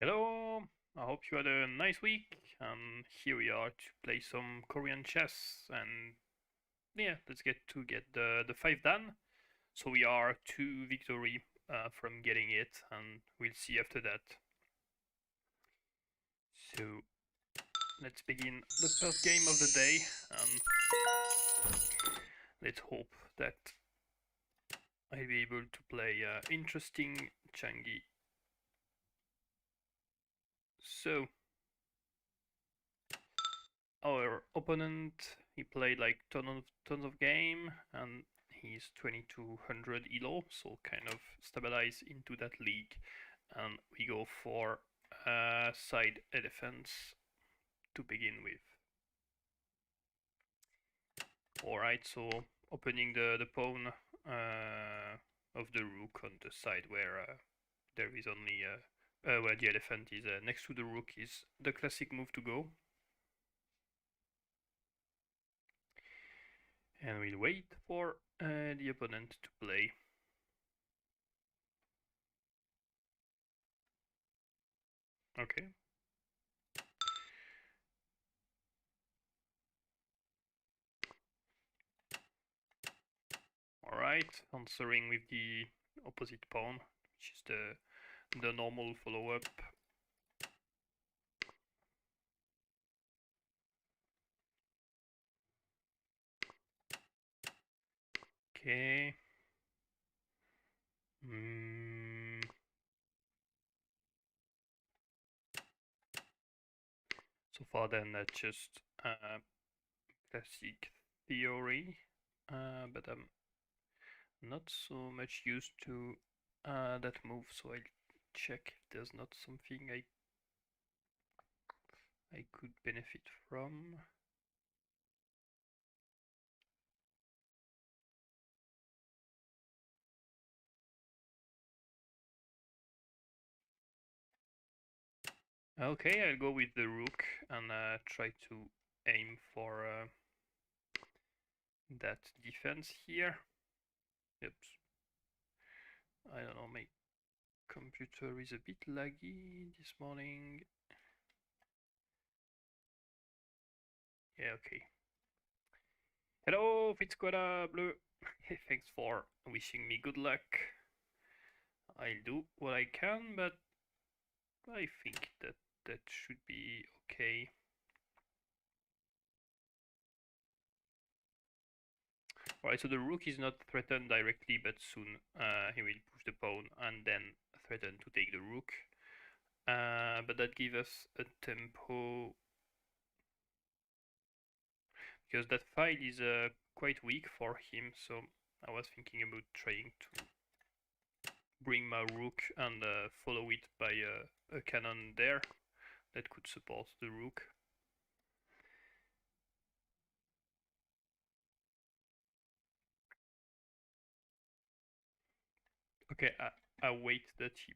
Hello, I hope you had a nice week. Here we are to play some Korean chess, and yeah, let's get the five done. So we are two victory from getting it, and we'll see after that. So let's begin the first game of the day, and let's hope that I'll be able to play interesting Janggi. So our opponent, he played like tons of game, and he's 2200 elo, so kind of stabilize into that league. And we go for side elephants to begin with. Alright, so opening the pawn of the rook on the side where there is only where the elephant is next to the rook is the classic move to go. And we'll wait for the opponent to play. Okay. Alright, answering with the opposite pawn, which is the normal follow-up. Okay. So far then that's just classic theory, but I'm not so much used to that move, so I'll check if there's not something I could benefit from. Okay, I'll go with the rook and try to aim for that defense here. Oops. I don't know, my computer is a bit laggy this morning. Yeah, okay. Hello, Fitzquara Bleu. Thanks for wishing me good luck. I'll do what I can, but I think that should be okay. Alright, so the rook is not threatened directly, but soon he will push the pawn and then threaten to take the rook. But that gives us a tempo, because that file is quite weak for him, so I was thinking about trying to bring my rook and follow it by a cannon there that could support the rook. Okay, I wait that he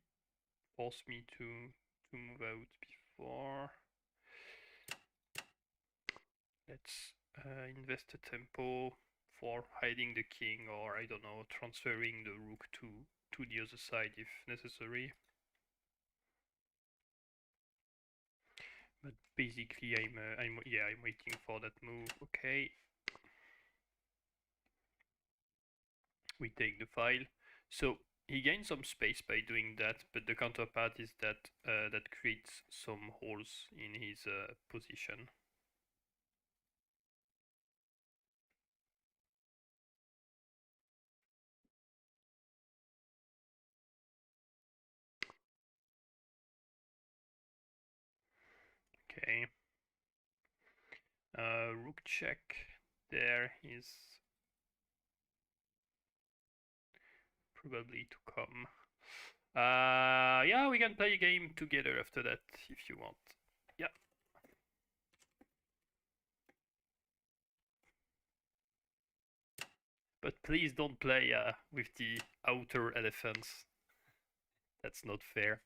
forced me to move out before. Let's invest a tempo for hiding the king, or I don't know, transferring the rook to the other side if necessary. But basically, I'm waiting for that move. Okay, we take the file. So he gains some space by doing that, but the counterpart is that that creates some holes in his position. Okay. Rook check. There is probably to come. Yeah, we can play a game together after that if you want. Yeah. But please don't play with the outer elephants. That's not fair.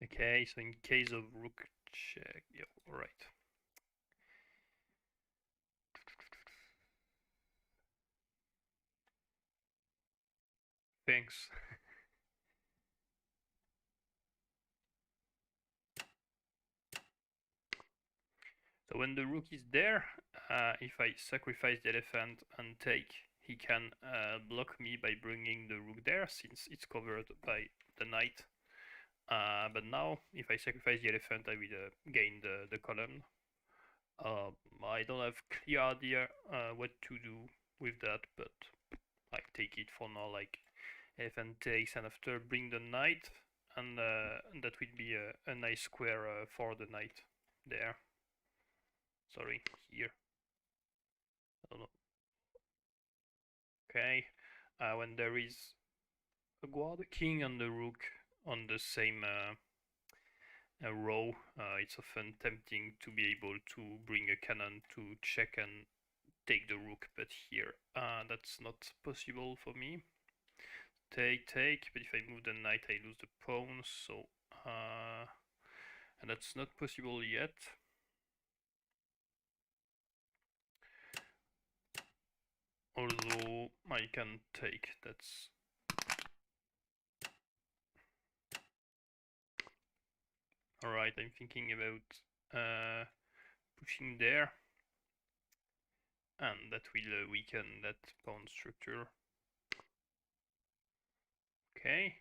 Okay, so in case of rook check, yeah, alright. Thanks. So when the rook is there, if I sacrifice the elephant and take, he can block me by bringing the rook there, since it's covered by the knight. But now, if I sacrifice the elephant, I will gain the column. I don't have clear idea what to do with that, but I take it for now, like elephant takes, and after bring the knight, and that will be a nice square for the knight there. Sorry, here. I don't know. Okay, when there is a guard king and the rook on the same row, it's often tempting to be able to bring a cannon to check and take the rook, but here that's not possible for me. Take, but if I move the knight I lose the pawn, so and that's not possible yet. Although I can take, that's alright. I'm thinking about pushing there, and that will weaken that pawn structure. Okay,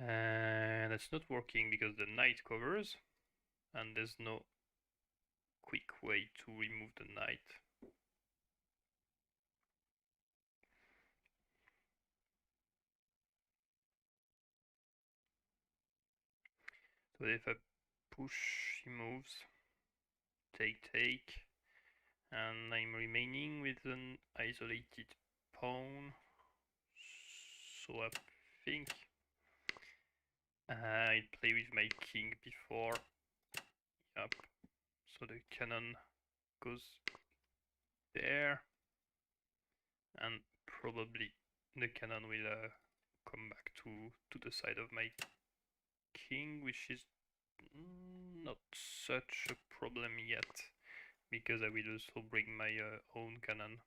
and that's not working because the knight covers, and there's no quick way to remove the knight. So if I push, he moves. Take, and I'm remaining with an isolated pawn. So I think I play with my king before. Yep. So the cannon goes there, and probably the cannon will come back to the side of my king, which is not such a problem yet, because I will also bring my own cannon.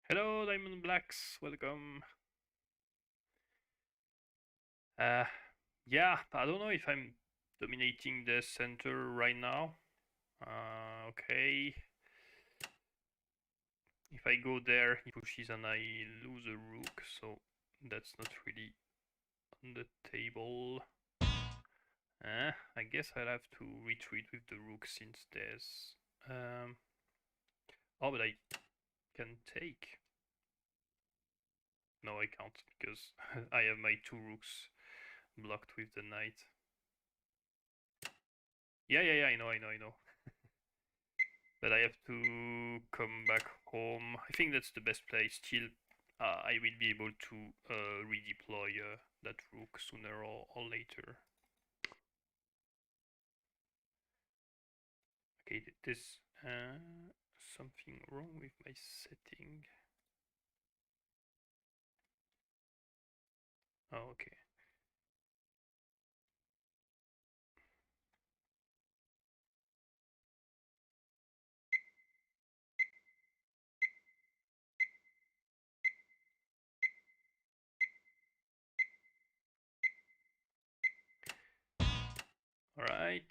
Hello, Diamond Blacks, welcome. Yeah, I don't know if I'm dominating the center right now. Okay. If I go there, he pushes and I lose a rook, so that's not really on the table. I guess I'll have to retreat with the rook since there's... Oh, but I can take. No, I can't, because I have my two rooks blocked with the knight. Yeah, I know. But I have to come back home. I think that's the best play. Still, I will be able to redeploy that rook sooner or later. Okay, there's something wrong with my setting. Oh, okay. All right.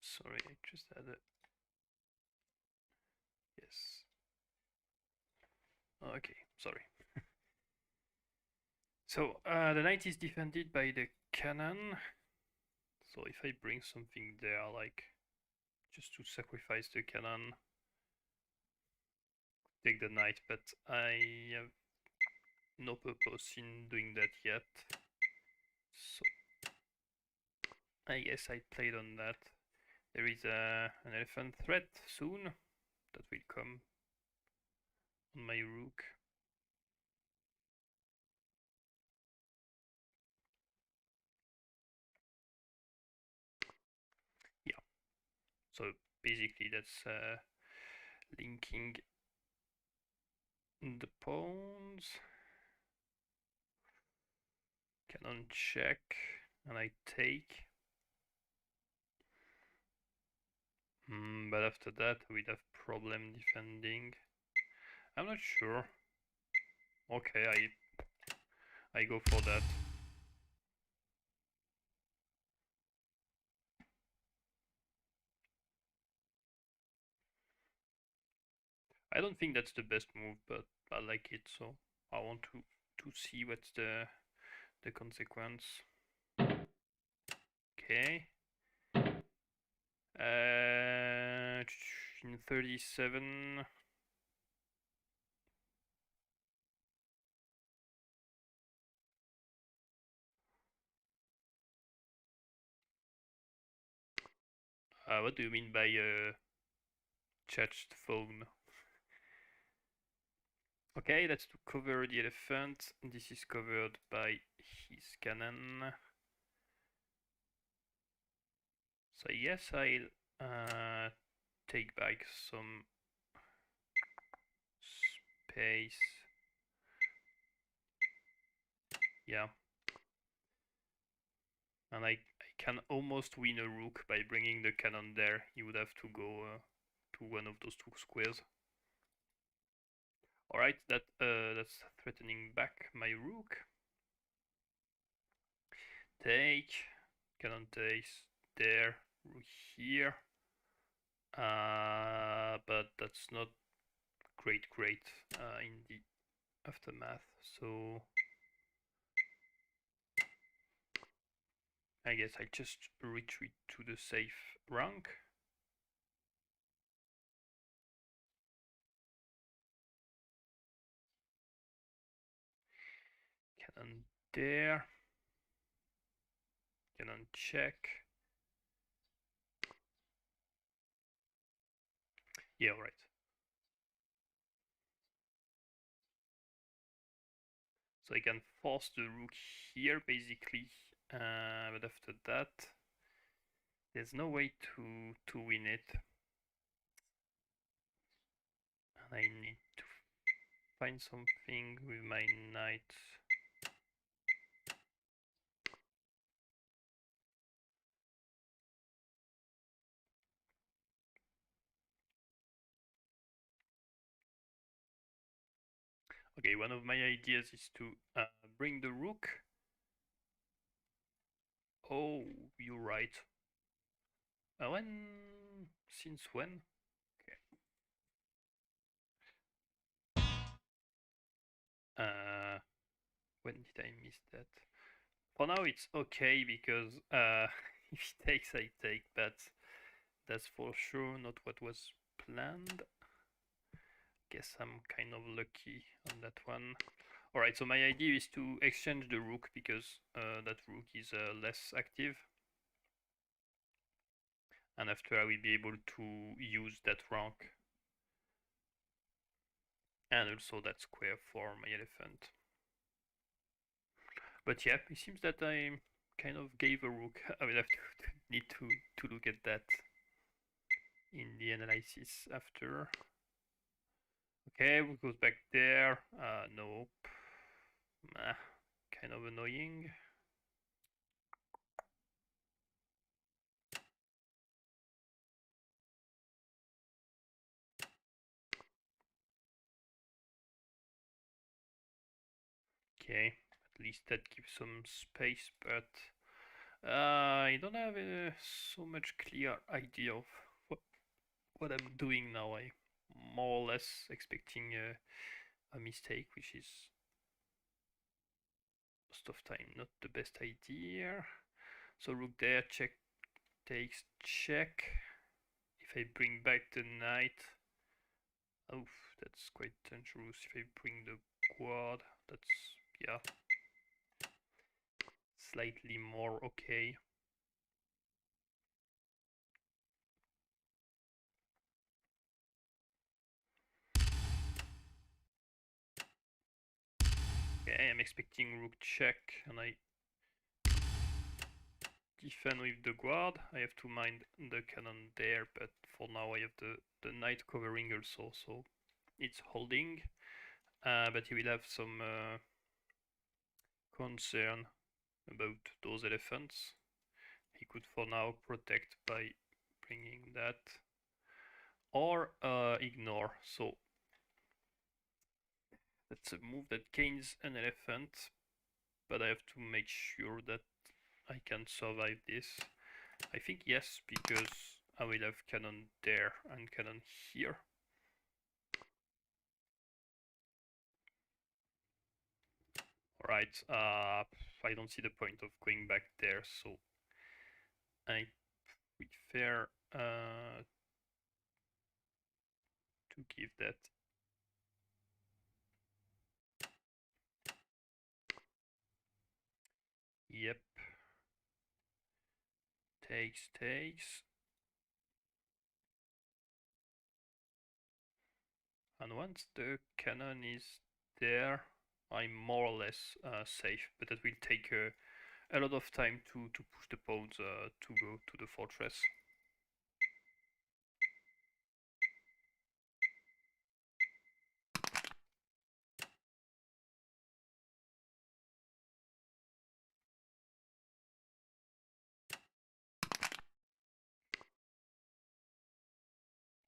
Sorry, I just had a... Yes. Okay, sorry. So, the knight is defended by the cannon. So if I bring something there, like, just to sacrifice the cannon, take the knight, but I have no purpose in doing that yet. So I guess I played on that. There is an elephant threat soon that will come on my rook. Yeah, so basically that's linking the pawns. Cannon check, and I take. But after that we'd have problem defending. I'm not sure. Okay, I go for that. I don't think that's the best move, but I like it, so I want to see what's the consequence. Okay. In 37. What do you mean by charged phone? Okay, that's to cover the elephant. This is covered by his cannon. So yes, I'll take back some space. Yeah. And I can almost win a rook by bringing the cannon there. You would have to go to one of those two squares. Alright, that's threatening back my rook. Take, cannon takes there, rook here. But that's not great in the aftermath. So I guess I just retreat to the safe rank. Cannon there. Cannon check. Yeah, right. So I can force the rook here, basically. But after that, there's no way to win it. And I need to find something with my knight. Okay, one of my ideas is to bring the rook. Oh, you're right. When? Since when? Okay. When did I miss that? For now it's okay because if he takes, I take, but that's for sure not what was planned. Guess I'm kind of lucky on that one. Alright, so my idea is to exchange the rook because that rook is less active. And after I will be able to use that rank. And also that square for my elephant. But yeah, it seems that I kind of gave a rook. I will have to need to look at that in the analysis after. Okay, we goes back there. Nope. Kind of annoying. Okay, at least that gives some space, but I don't have so much clear idea of what I'm doing now. I'm more or less expecting a mistake, which is most of time not the best idea. So rook there, check takes check. If I bring back the knight, oh, that's quite dangerous. If I bring the quad, that's, yeah, slightly more okay. I am expecting rook check, and I defend with the guard. I have to mind the cannon there, but for now I have the knight covering also, so it's holding. But he will have some concern about those elephants. He could for now protect by bringing that, or ignore. So that's a move that gains an elephant, but I have to make sure that I can survive this. I think yes, because I will have cannon there and cannon here. Alright, I don't see the point of going back there, so I prefer to give that. Yep. Takes. And once the cannon is there, I'm more or less safe, but that will take a lot of time to push the pawns to go to the fortress.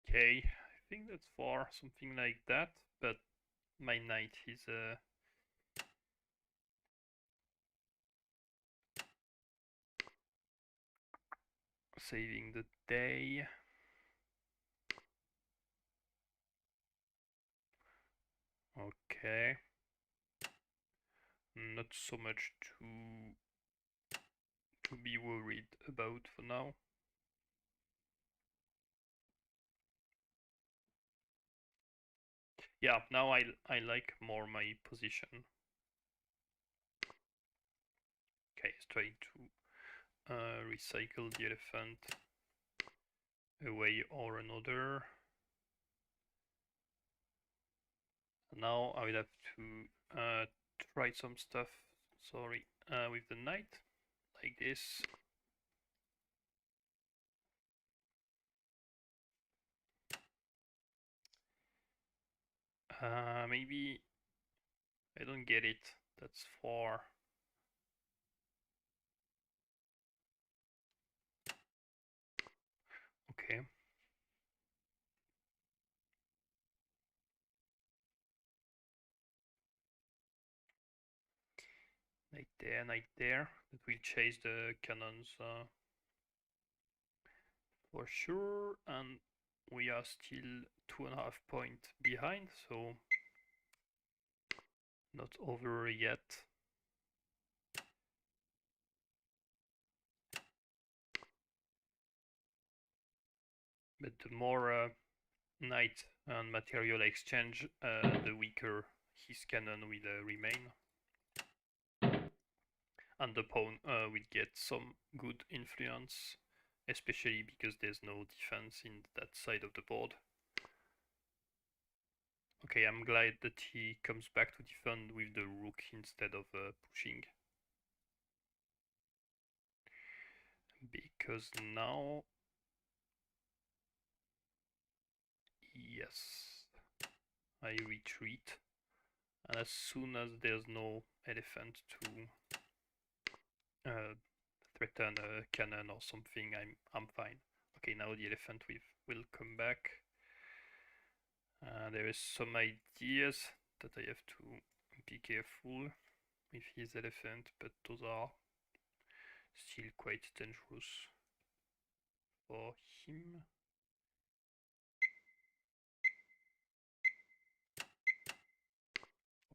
Okay, I think that's for something like that, but my knight is saving the day. Okay. Not so much to be worried about for now. Yeah, now I like more my position. Okay, he's trying to recycle the elephant away or another. Now I will have to try some stuff, sorry, with the knight, like this. Maybe I don't get it. That's 4. Okay. Knight there. That will chase the cannons for sure. And we are still 2.5 points behind, so not over yet. But the more knight and material exchange, the weaker his cannon will remain. And the pawn will get some good influence, especially because there's no defense in that side of the board. Okay, I'm glad that he comes back to defend with the rook instead of pushing. Because now... Yes, I retreat. And as soon as there's no elephant to threaten a cannon or something, I'm fine. Okay, now the elephant will come back. There is some ideas that I have to be careful with his elephant, but those are still quite dangerous for him.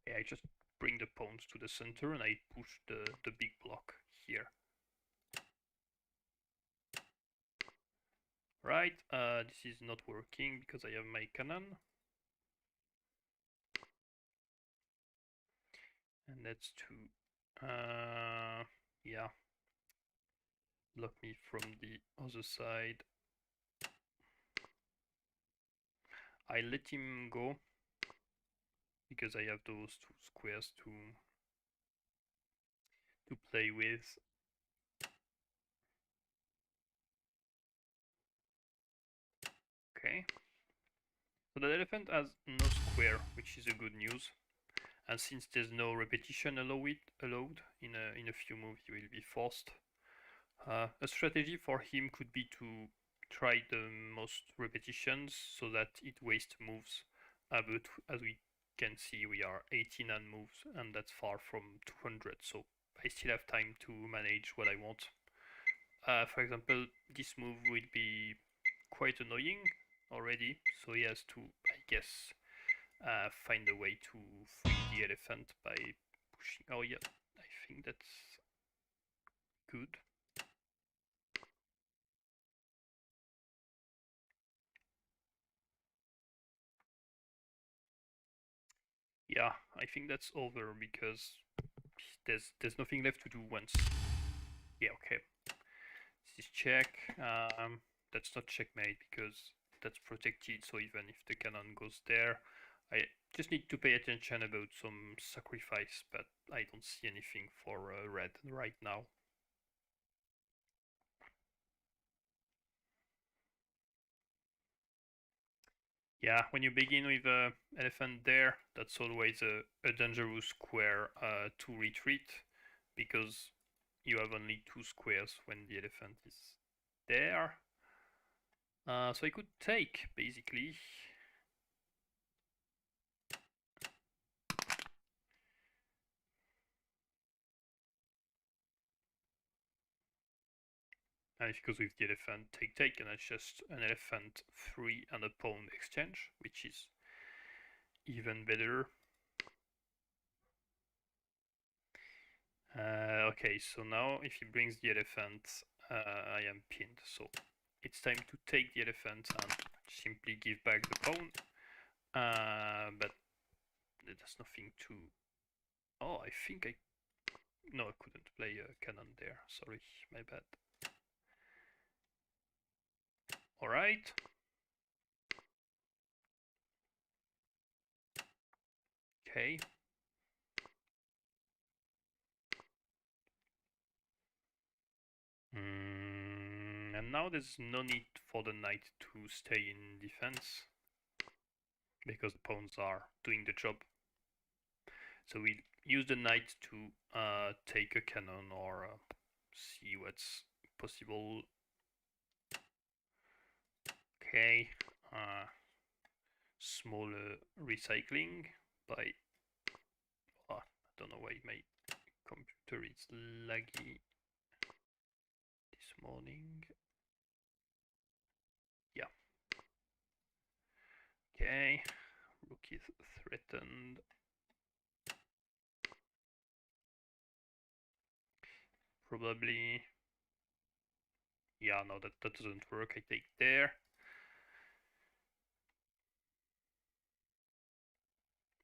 Okay, I just bring the pawns to the center and I push the big block here. Right, this is not working because I have my cannon. And that's to, yeah, block me from the other side. I let him go because I have those 2 squares to to play with. Okay. So the elephant has no square, which is a good news. And since there's no repetition allowed in a few moves, he will be forced. A strategy for him could be to try the most repetitions so that it wastes moves. But as we can see, we are 89 moves, and that's far from 200. So I still have time to manage what I want. For example, this move will be quite annoying already, so he has to, I guess, find a way to free the elephant by pushing. Oh yeah, I think that's good. Yeah, I think that's over because there's nothing left to do once. Yeah, okay. This is check. That's not checkmate because that's protected. So even if the cannon goes there, I just need to pay attention about some sacrifice, but I don't see anything for red right now. Yeah, when you begin with a elephant there, that's always a dangerous square to retreat because you have only 2 squares when the elephant is there. So I could take basically. And if it goes with the elephant, take, and it's just an elephant 3 and a pawn exchange, which is even better. Okay, so now if he brings the elephant, I am pinned. So it's time to take the elephant and simply give back the pawn. But there's nothing to. Oh, I think I. No, I couldn't play a cannon there. Sorry, my bad. Alright. Okay. And now there's no need for the knight to stay in defense because the pawns are doing the job. So we use the knight to take a cannon or see what's possible. Okay, small recycling by. Oh, I don't know why my computer is laggy this morning. Yeah. Okay, rook is threatened. Probably. Yeah, no, that doesn't work. I take there.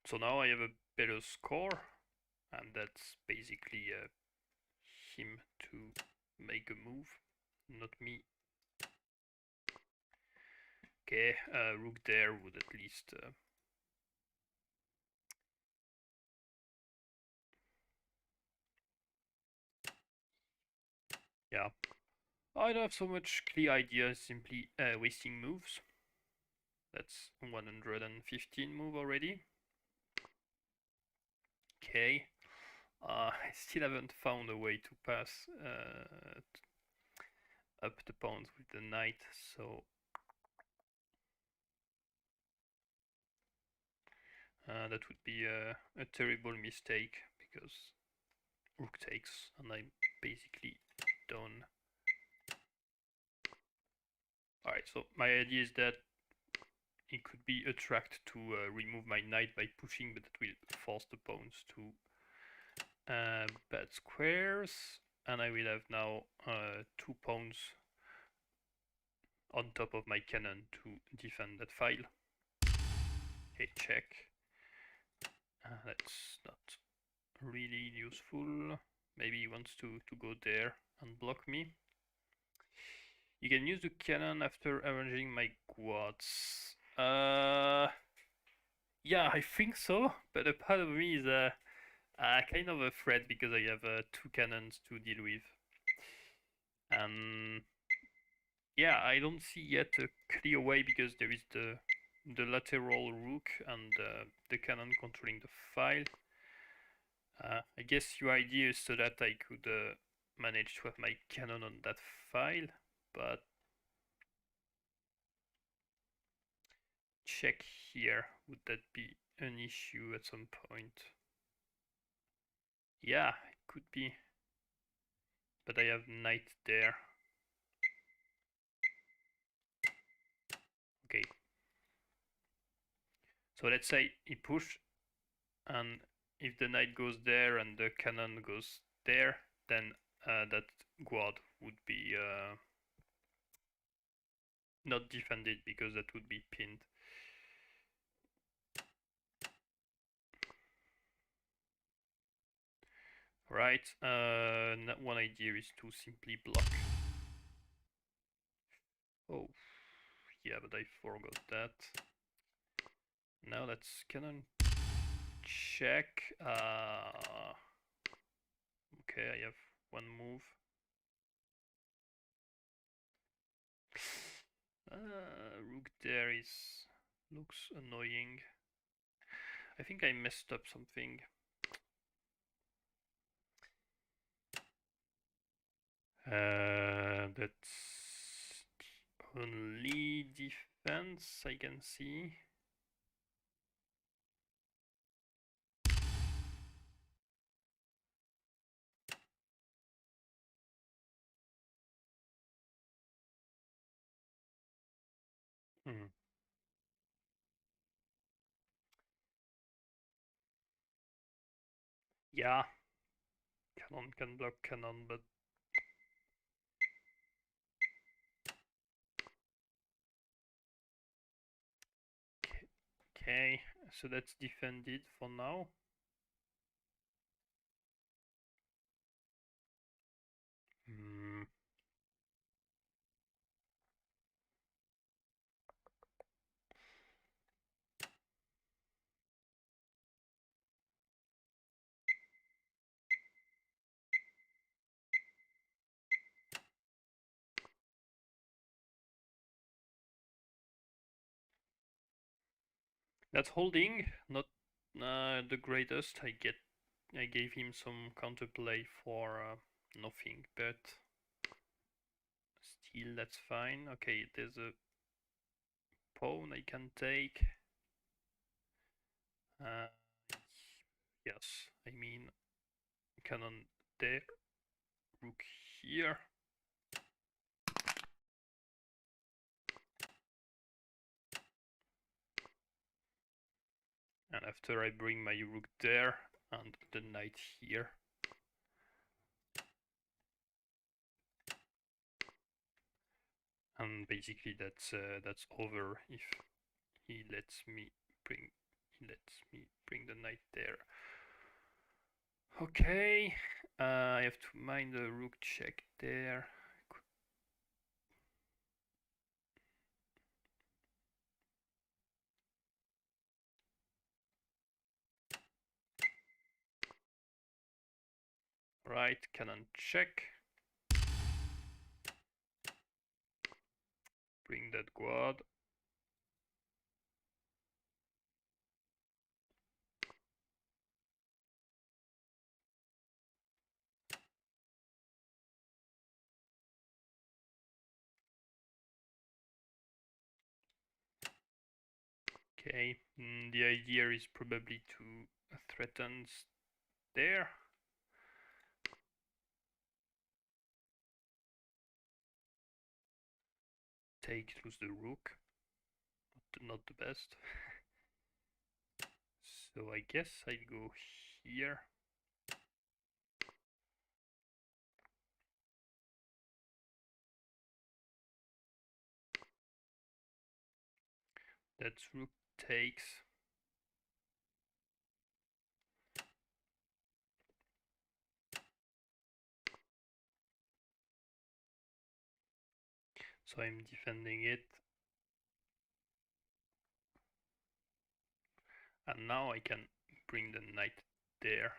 So now I have a better score, and that's basically him to make a move, not me. Okay, rook there would at least. Yeah, I don't have so much clear ideas, simply wasting moves. That's 115 move already. Okay, I still haven't found a way to pass up the pawns with the knight, so that would be a terrible mistake because rook takes and I'm basically done. Alright, so my idea is that it could be a tract to remove my knight by pushing, but that will force the pawns to bad squares, and I will have now 2 pawns on top of my cannon to defend that file. Okay, check. That's not really useful. Maybe he wants to go there and block me. You can use the cannon after arranging my quads. Yeah, I think so, but a part of me is Kind of afraid because I have two cannons to deal with. Yeah, I don't see yet a clear way because there is the lateral rook and the cannon controlling the file. I guess your idea is so that I could manage to have my cannon on that file, but check here, would that be an issue at some point? Yeah, it could be, but I have knight there. Okay, so let's say he push, and if the knight goes there and the cannon goes there, then that guard would be not defended because that would be pinned. Right, one idea is to simply block. Oh, yeah, but I forgot that. Now let's cannon check. Okay, I have one move. Rook there looks annoying. I think I messed up something. That's the only defense I can see. Yeah, cannon can block cannon, but okay, so that's defended for now. That's holding, not the greatest. I gave him some counterplay for nothing, but still that's fine. Okay, there's a pawn I can take. Yes, I mean cannon there, rook here. And after I bring my rook there and the knight here. And basically that's over if he lets me bring the knight there. Okay, I have to mind the rook check there. Right, cannon check. Bring that guard. Okay, the idea is probably to threaten there. Take, lose the rook. Not the best. So I guess I'll go here. That rook takes. So I'm defending it. And now I can bring the knight there.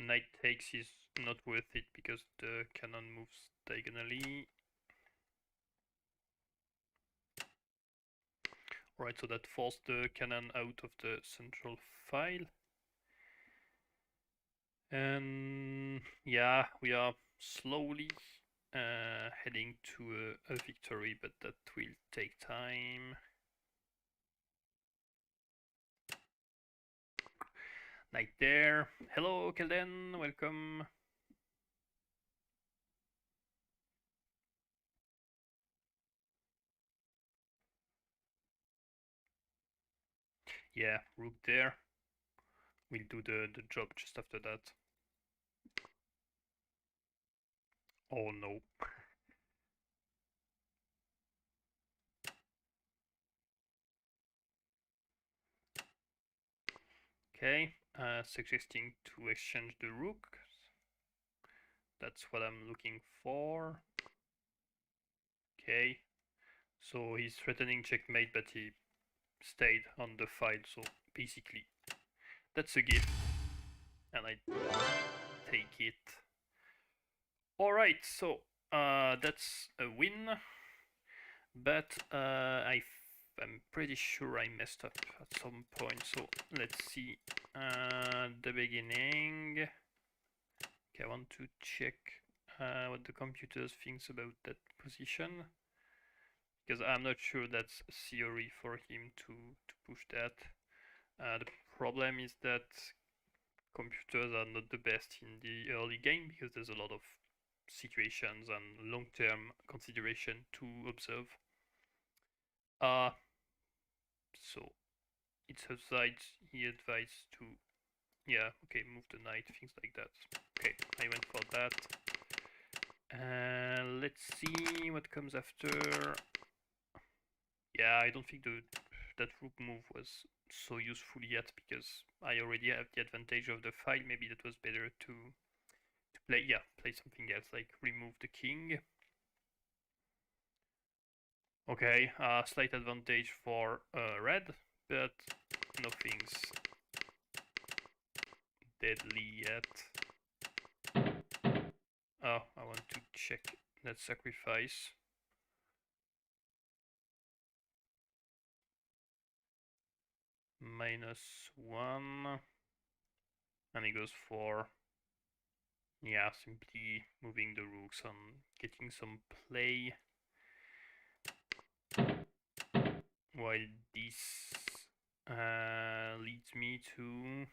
Knight takes is not worth it because the cannon moves diagonally. Alright, so that forced the cannon out of the central file. And yeah, we are slowly heading to a victory, but that will take time. Knight there. Hello, Kelden, welcome. Yeah, rook there. We'll do the job just after that. Oh no. Okay, suggesting to exchange the rook. That's what I'm looking for. Okay, so he's threatening checkmate, but he stayed on the file, so basically that's a gift, and I take it. Alright, so that's a win, but I'm pretty sure I messed up at some point, so let's see the beginning. Okay, I want to check what the computer thinks about that position, because I'm not sure that's a theory for him to push that. The problem is that computers are not the best in the early game because there's a lot of situations and long-term consideration to observe. So it's he advised to, yeah, okay, move the knight, things like that. Okay, I went for that. Let's see what comes after. Yeah, I don't think that rook move was so useful yet because I already have the advantage of the file. Maybe that was better to play, yeah, play something else, like remove the king. Okay, slight advantage for red, but nothing's deadly yet. Oh, I want to check that sacrifice. -1. And he goes for, yeah, simply moving the rooks and getting some play. While this leads me to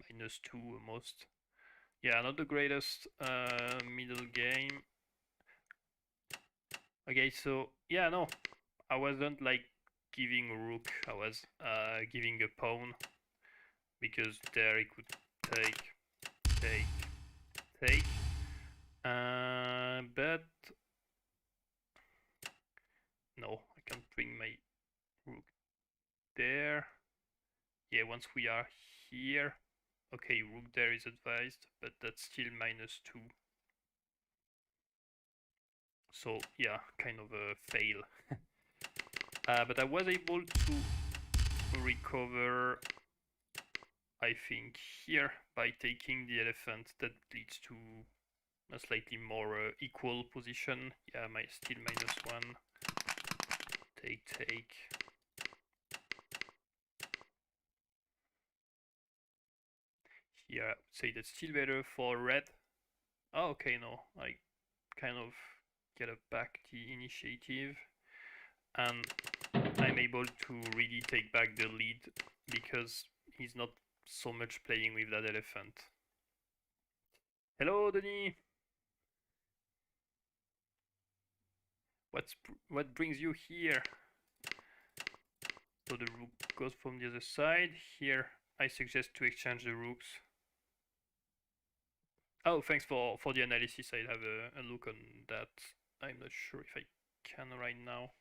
-2 almost. Yeah, not the greatest middle game. Okay, so yeah, no, I wasn't like giving a rook, I was giving a pawn, because there he could take, but no, I can't bring my rook there. Yeah, once we are here, okay, rook there is advised, but that's still -2. So yeah, kind of a fail. But I was able to recover, I think, here by taking the elephant. That leads to a slightly more equal position. Yeah, still -1. Take. Here, I would say that's still better for red. Oh, okay, no, I kind of get back the initiative, and I'm able to really take back the lead because he's not so much playing with that elephant. Hello, Denis. What brings you here? So the rook goes from the other side. Here, I suggest to exchange the rooks. Oh, thanks for the analysis. I'll have a look on that. I'm not sure if I can right now.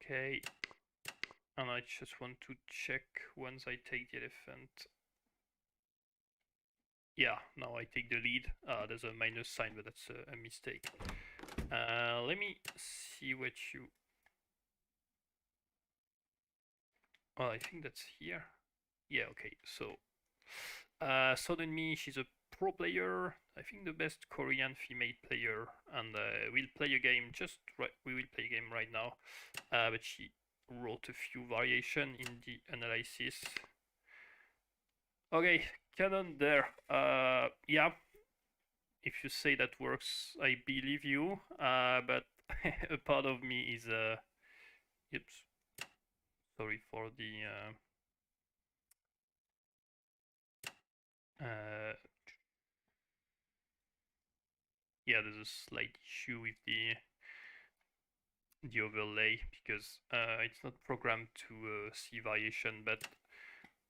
Okay. And I just want to check once I take the elephant. Yeah, now I take the lead. There's a minus sign, but that's a mistake. Let me see what you... Oh, I think that's here. Yeah, okay. So, Suddenly she's a pro player. I think the best Korean female player, and we'll play a game. We will play a game right now. But she wrote a few variation in the analysis. Okay, canon there. Yeah, if you say that works, I believe you. But a part of me is oops, sorry for the yeah, there's a slight issue with the overlay because it's not programmed to see variation, but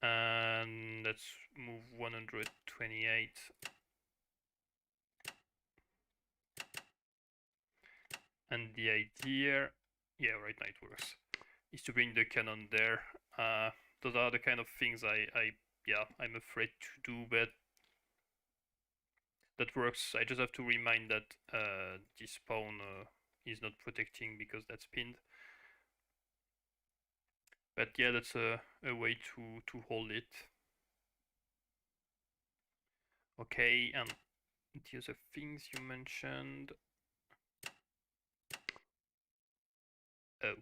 let's move 128. And the idea, yeah, right now it works, is to bring the canon there. Those are the kind of things I'm afraid to do, but that works. I just have to remind that this spawn is not protecting because that's pinned. But yeah, that's a way to hold it. Okay, and the other things you mentioned. Oh,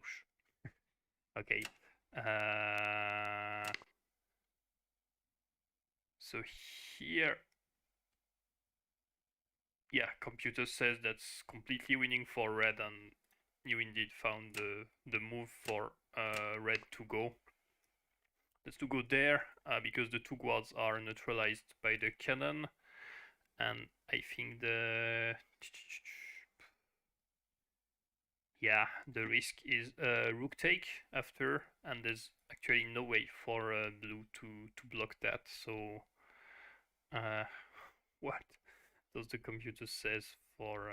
okay. So here, yeah, computer says that's completely winning for red, and you indeed found the move for red to go. Let's to go there because the two guards are neutralized by the cannon, and I think the risk is rook take after, and there's actually no way for blue to block that. So what does the computer says for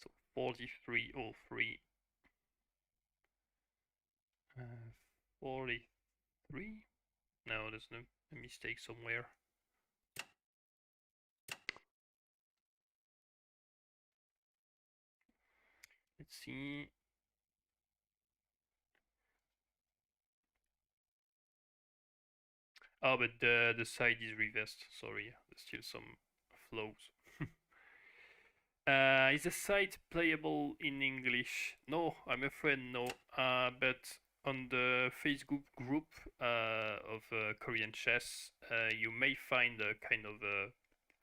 so 4303 43? No, there's no a mistake somewhere. Let's see. Oh, but the side is reversed. Sorry, there's still some flows. Is the site playable in English? No, I'm afraid no. But on the Facebook group of Korean chess, you may find a kind of a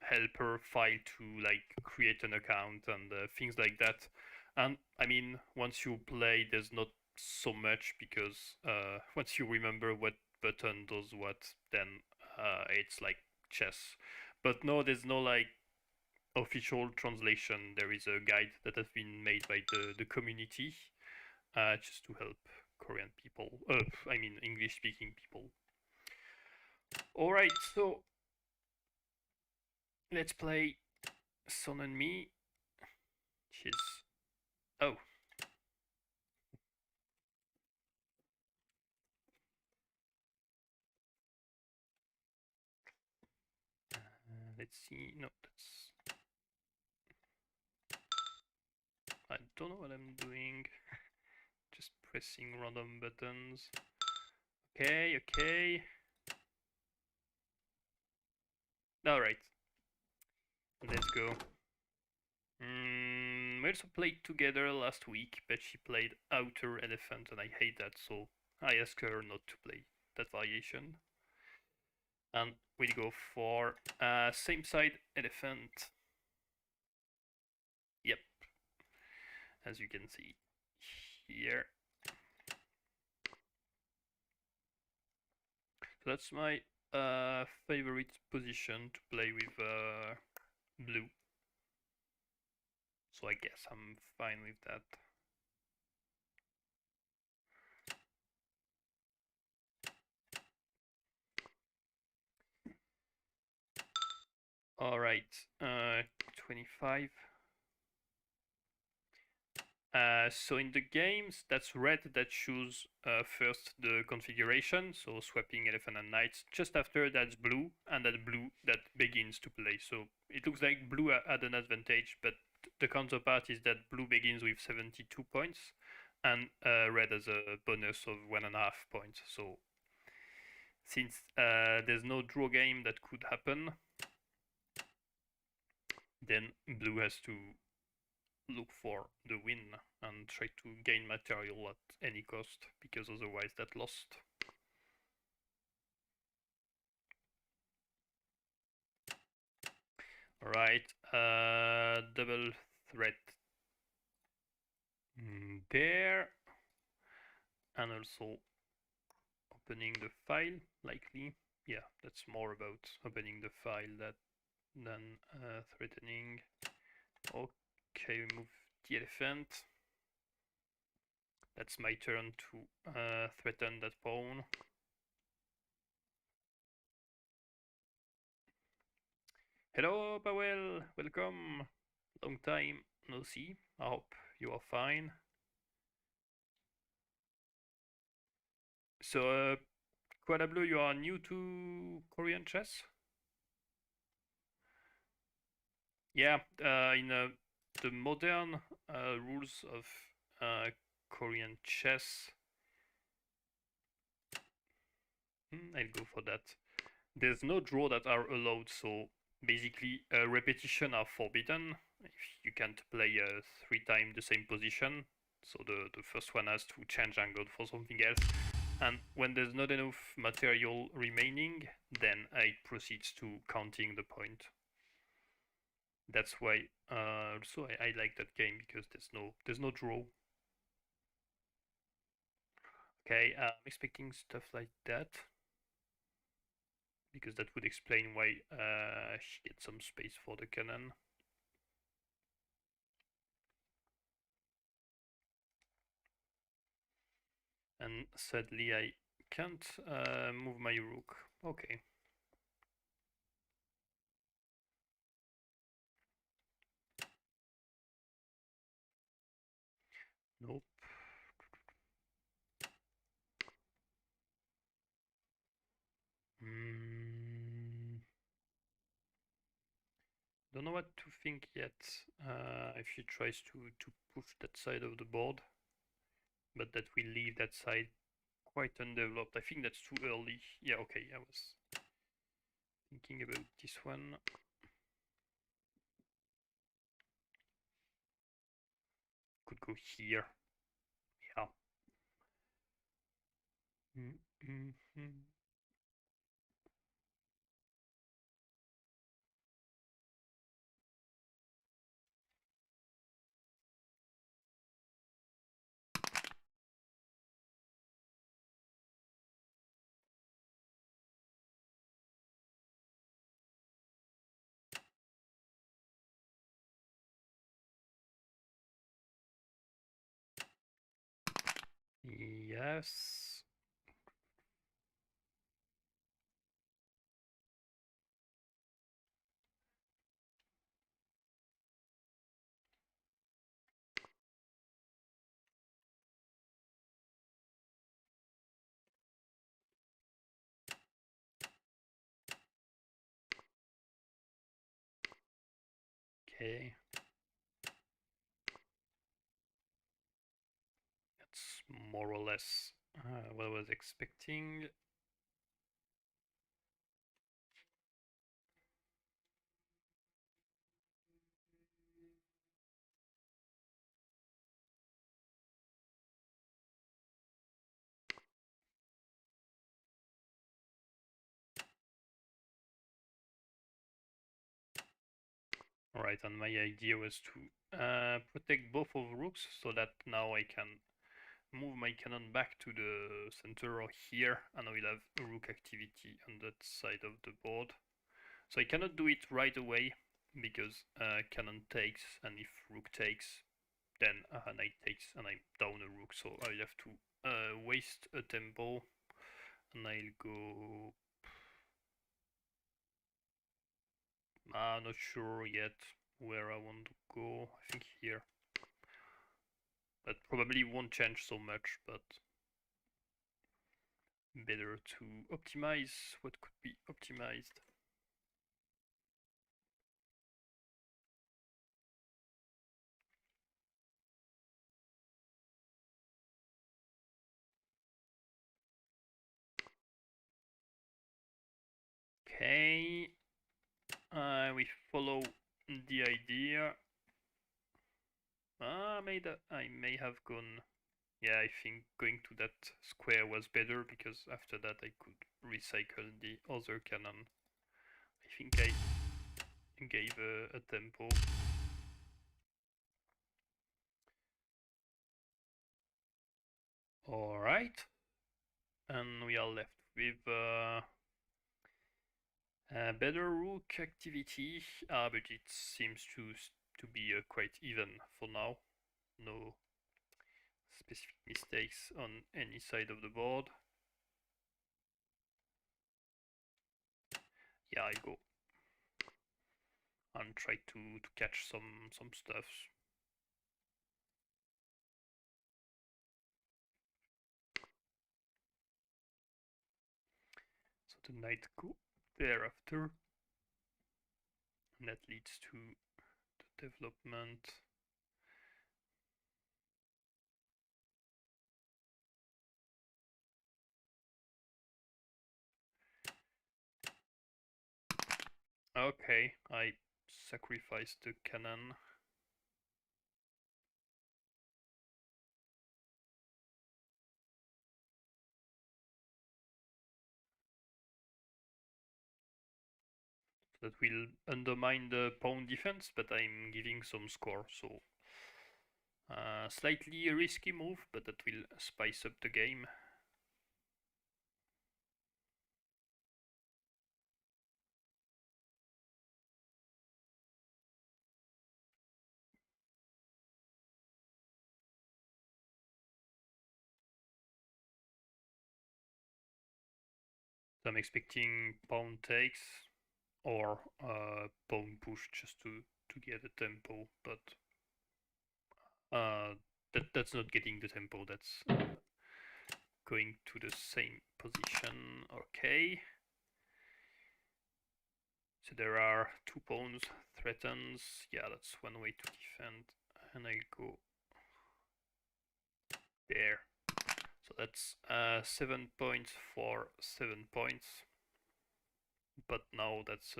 helper file to like create an account and things like that. And I mean, once you play, there's not so much because once you remember what button does what, then it's like chess. But no, there's no like official translation. There is a guide that has been made by the community just to help Korean people, I mean English speaking people. Alright, so let's play Son and Me. She's. Oh. Let's see. No, that's. I don't know what I'm doing. Just pressing random buttons. Okay, okay. Alright. Let's go. We also played together last week, but she played Outer Elephant, and I hate that, so I asked her not to play that variation. And we go for same side elephant. Yep, as you can see here. So that's my favorite position to play with blue. So I guess I'm fine with that. All right, 25. So in the games, that's red that choose first the configuration, so swapping elephant and knights. Just after that's blue, and that blue that begins to play. So it looks like blue had an advantage, but the counterpart is that blue begins with 72 points, and red has a bonus of 1.5 points. So since there's no draw game that could happen, then blue has to look for the win and try to gain material at any cost, because otherwise that lost. Alright, double threat there, and also opening the file, likely. Yeah, that's more about opening the file than threatening. Okay, we move the elephant. That's my turn to threaten that pawn. Hello, Powell, welcome. Long time no see. I hope you are fine. So, Kuala Blue, you are new to Korean chess? Yeah, in the modern rules of Korean chess, I'll go for that. There's no draw that are allowed, so basically repetition are forbidden. If you can't play 3 times the same position, so the first one has to change and go for something else. And when there's not enough material remaining, then it proceeds to counting the point. That's why also I like that game, because there's no draw. Okay, I'm expecting stuff like that, because that would explain why she gets some space for the cannon. And sadly I can't move my rook. Okay. Nope. Don't know what to think yet. If she tries to push that side of the board, but that will leave that side quite undeveloped. I think that's too early. Yeah, okay, I was thinking about this one. Could go here. Yeah. Yes. Okay. That's more or less what I was expecting. Alright, and my idea was to protect both of rooks, so that now I can move my cannon back to the center or here, and I will have rook activity on that side of the board. So I cannot do it right away, because cannon takes, and if rook takes, then knight takes, and I'm down a rook, so I have to waste a tempo, and I'll go... I'm not sure yet where I want to go. I think here. That probably won't change so much, but better to optimize what could be optimized. Okay. We follow the idea. I may have gone. Yeah, I think going to that square was better because after that I could recycle the other cannon. I think I gave a tempo. Alright. And we are left with better rook activity. But it seems to be quite even for now. No specific mistakes on any side of the board. Yeah, I go and try to catch some stuff. So the knight go thereafter, and that leads to the development. Okay, I sacrificed the cannon. That will undermine the pawn defense, but I'm giving some score, so slightly a risky move, but that will spice up the game. So I'm expecting pawn takes or pawn push just to get a tempo, but that's not getting the tempo. That's going to the same position. Okay. So there are 2 pawns threatens. Yeah, that's one way to defend. And I go there. So that's 7 points for 7 points. But now that's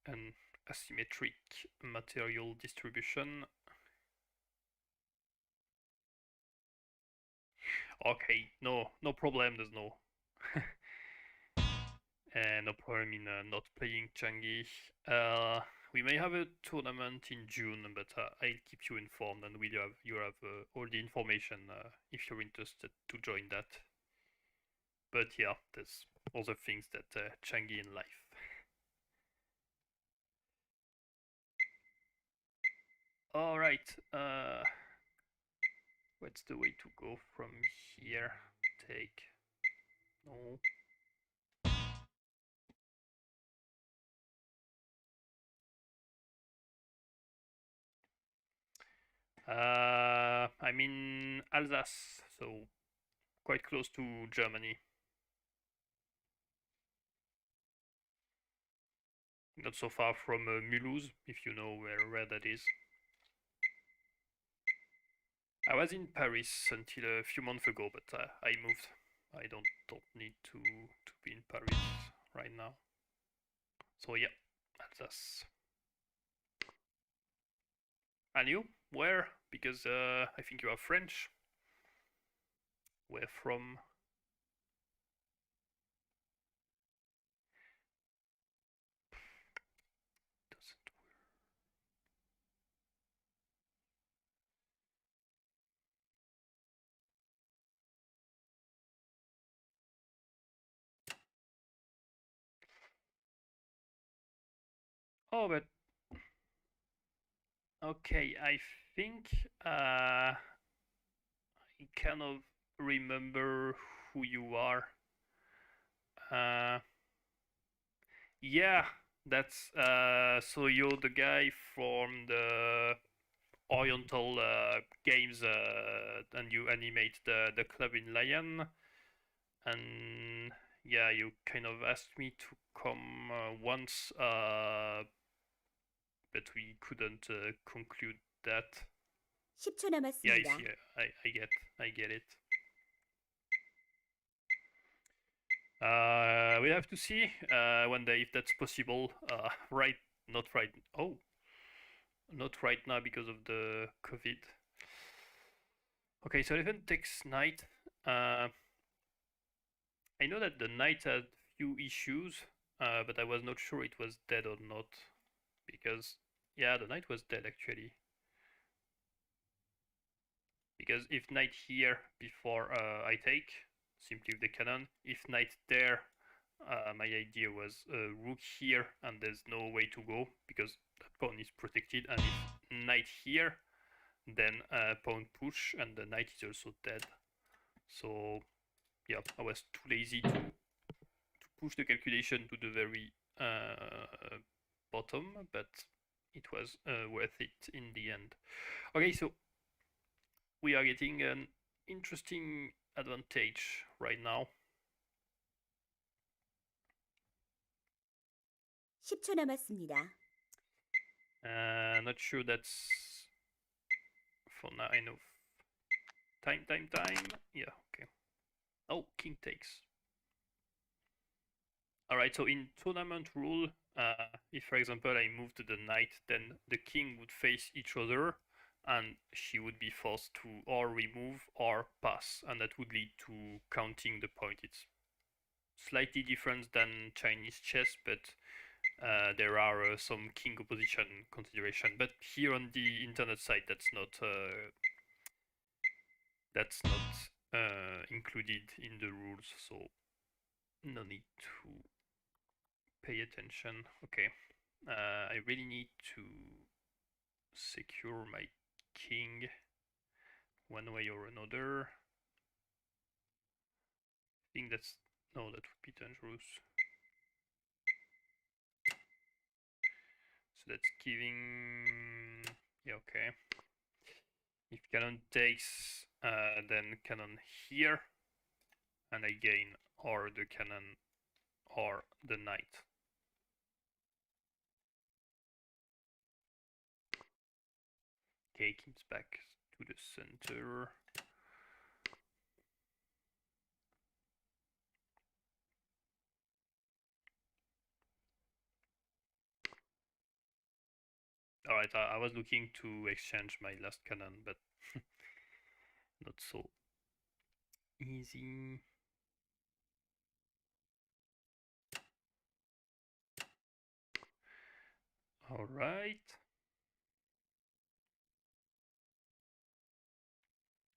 an asymmetric material distribution. Okay, no problem, there's no no problem in not playing Janggi. We may have a tournament in June, but I'll keep you informed, and you have all the information if you're interested to join that. But yeah, there's other things that Janggi in life. All right. What's the way to go from here? Take. No. I'm in Alsace, so quite close to Germany. Not so far from Mulhouse, if you know where that is. I was in Paris until a few months ago, but I moved. I don't need to be in Paris right now. So yeah, Alsace. And you? Where? Because I think you are French. Where from? Doesn't. Oh, but okay. I think I kind of remember who you are. Yeah, that's so you're the guy from the Oriental games, and you animate the club in Lyon, and yeah, you kind of asked me to come once, but we couldn't conclude that. 10초 Yeah, I 남았습니다. see. I get it. We have to see one day if that's possible. Not right. Oh, not right now because of the COVID. Okay, so elephant takes knight. I know that the knight had few issues, but I was not sure it was dead or not because yeah, the knight was dead actually. Because if knight here before I take, simply with the cannon. If knight there, my idea was rook here, and there's no way to go because that pawn is protected. And if knight here, then pawn push, and the knight is also dead. So yeah, I was too lazy to push the calculation to the very bottom, but it was worth it in the end. Okay, so we are getting an interesting advantage right now. 10초 남았습니다. Not sure that's for now enough. Time. Yeah, okay. Oh, king takes. Alright, so in tournament rule, if for example I moved the knight, then the king would face each other and she would be forced to or remove or pass, and that would lead to counting the point. It's slightly different than Chinese chess, but there are some king opposition consideration. But here on the internet site, that's not included in the rules, so no need to pay attention. Okay, I really need to secure my king one way or another. I think that's no, that would be dangerous. So that's giving, yeah, okay. If cannon takes, then cannon here, and I gain or the cannon or the knight. Okay, keeps back to the center. Alright, I was looking to exchange my last cannon, but not so easy. Alright.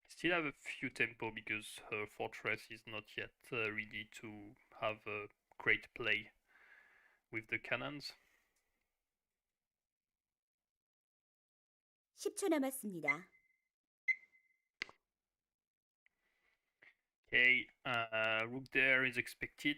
Still have a few tempo because her fortress is not yet ready to have a great play with the cannons. 10초 남았습니다. Okay, rook there is expected.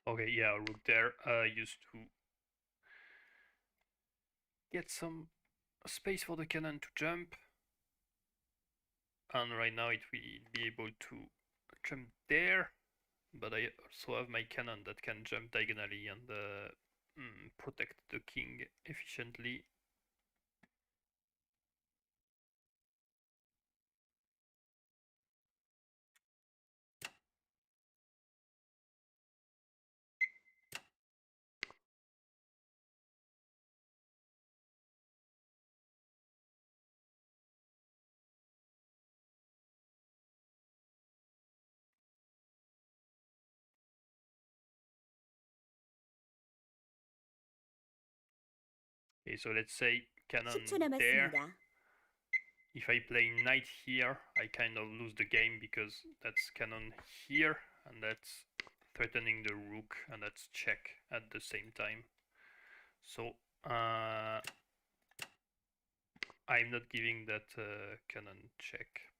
Okay, yeah, rook there used to get some space for the cannon to jump. And right now it will be able to jump there, but I also have my cannon that can jump diagonally and protect the king efficiently. Okay, so let's say cannon 10초 there. 남았습니다. If I play knight here, I kind of lose the game because that's cannon here, and that's threatening the rook, and that's check at the same time. So I'm not giving that cannon check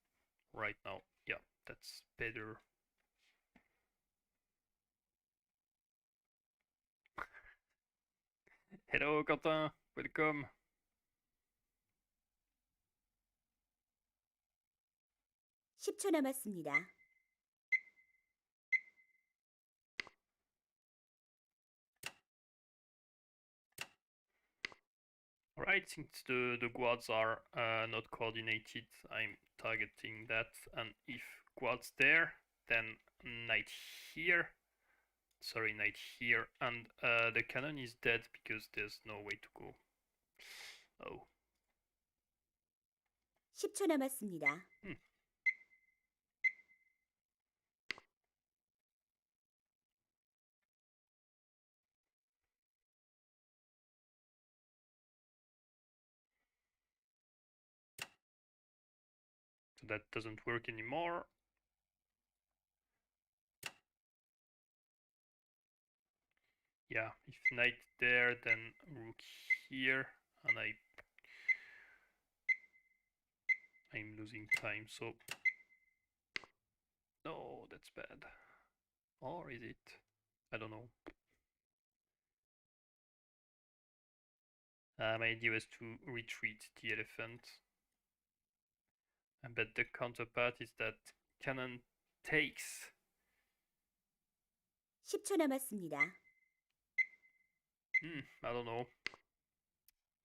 right now. Yeah, that's better. Hello Quentin, welcome. (10초) 남았습니다. Alright, since the guards are not coordinated, I'm targeting that, and if guards there, then knight here, sorry, knight here, and the cannon is dead because there's no way to go. Oh. 10초 남았습니다. So that doesn't work anymore. Yeah, if knight there, then rook here, and I'm losing time, so no, that's bad. Or is it? I don't know. My idea was to retreat the elephant. But the counterpart is that cannon takes. 10초 남았습니다. I don't know.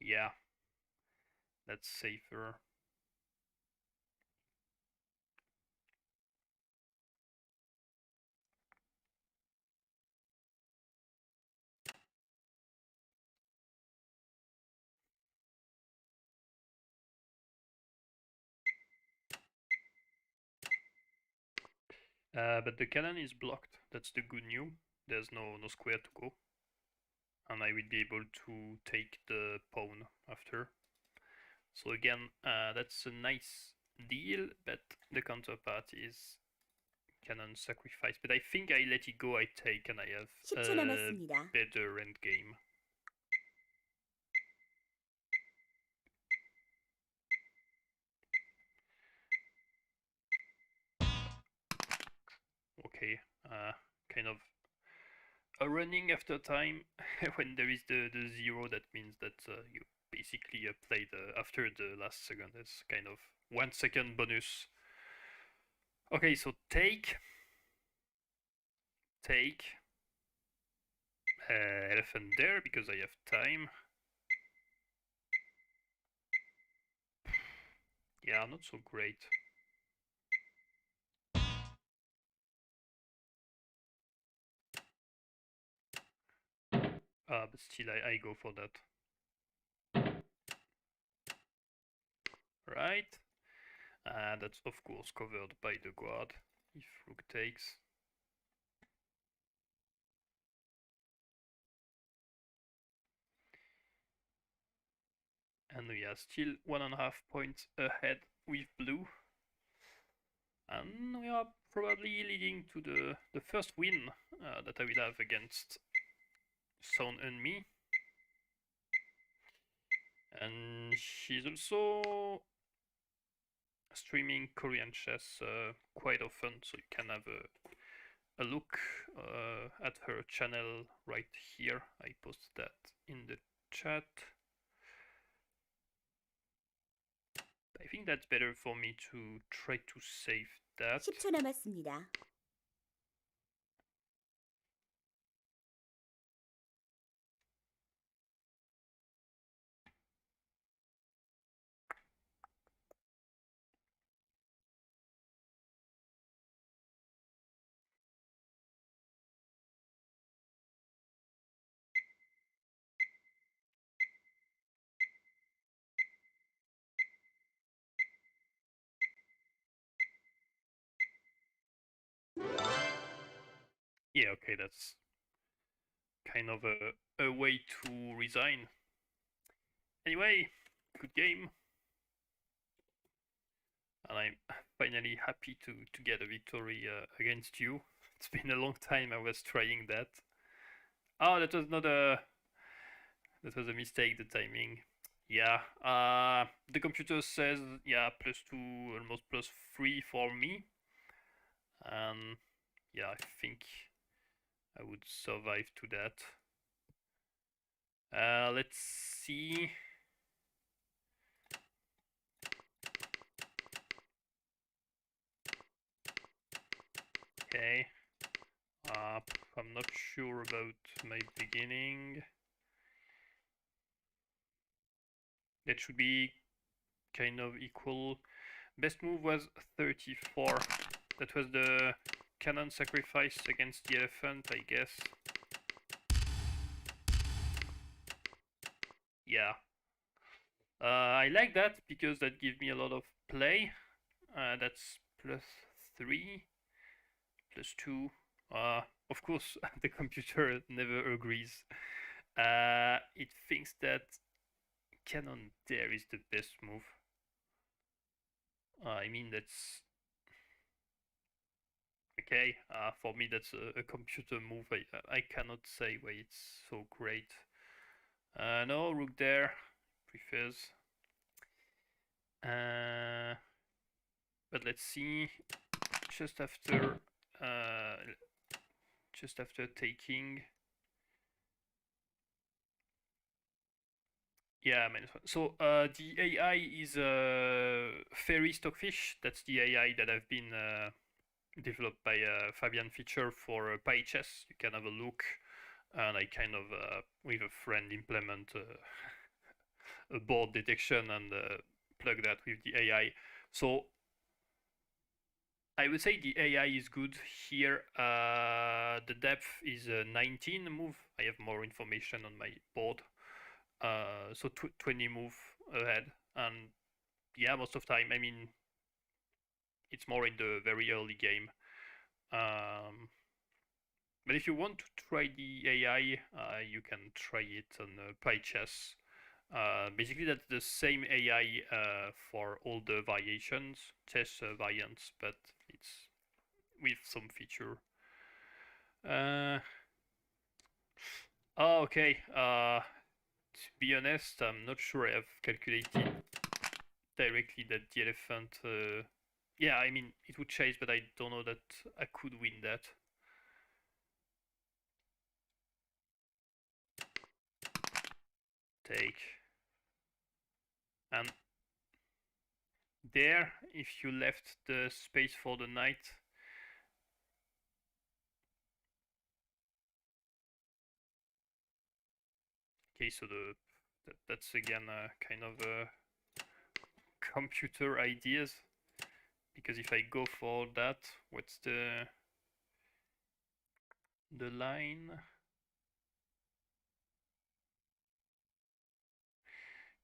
Yeah, that's safer. But the cannon is blocked. That's the good news. There's no square to go. And I will be able to take the pawn after. So again, that's a nice deal, but the counterpart is cannon sacrifice. But I think I let it go, I take, and I have 10초 남았습니다. better endgame. Okay, kind of a running after time. When there is the 0, that means that you basically played after the last second. It's kind of 1 second bonus. Okay, so take, elephant there because I have time. Yeah, not so great. But still I go for that. Right. That's of course covered by the guard if rook takes. And we are still 1.5 points ahead with blue. And we are probably leading to the first win that I will have against Son and me. And she's also streaming Korean chess quite often, so you can have a look at her channel right here. I post that in the chat. I think that's better for me to try to save that. 10초 남았습니다. Yeah, okay, that's kind of a way to resign. Anyway, good game. And I'm finally happy to get a victory against you. It's been a long time I was trying that. Oh, that was not a... That was a mistake, the timing. Yeah, the computer says, yeah, +2, almost +3 for me. and yeah, I think I would survive to that. Let's see. Okay. I'm not sure about my beginning. That should be kind of equal. Best move was 34. That was the cannon sacrifice against the elephant, I guess. Yeah. I like that because that gives me a lot of play. That's +3, +2. Of course, the computer never agrees. It thinks that cannon there is the best move. I mean, that's okay. For me, that's a computer move. I cannot say why it's so great. No, rook there prefers. But let's see. Just after, taking. Yeah, man. So the AI is Fairy Stockfish. That's the AI that have been developed by Fabian Fischer for PyChess. You can have a look, and I kind of with a friend implement a board detection and plug that with the AI. So I would say the AI is good here. The depth is 19 move. I have more information on my board. So 20 move ahead, and yeah, most of the time, I mean, it's more in the very early game. But if you want to try the AI, you can try it on PyChess. Basically, that's the same AI for all the variations, chess variants, but it's with some feature. Oh, okay. To be honest, I'm not sure I have calculated directly that the elephant. Yeah, I mean, it would chase, but I don't know that I could win that. Take. And there, if you left the space for the knight, okay, so that's again kind of computer ideas, because if I go for that, what's the line?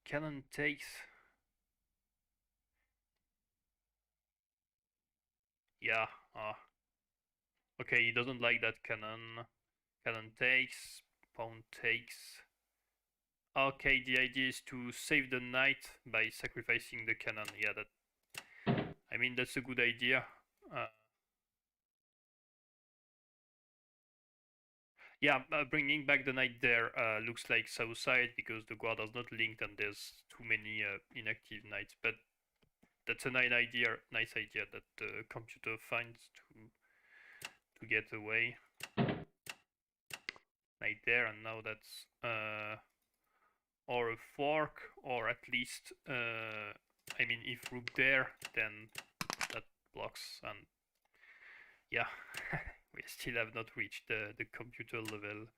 Cannon takes. Yeah. Okay, he doesn't like that cannon. Cannon takes. Pawn takes. Okay, the idea is to save the knight by sacrificing the cannon. Yeah, I mean, that's a good idea. Yeah, bringing back the knight there looks like south side because the guard is not linked and there's too many inactive knights. But that's a nice idea that the computer finds to get away. Knight there, and now that's or a fork, or at least I mean, if rook there, then that blocks, and yeah, we still have not reached the computer level.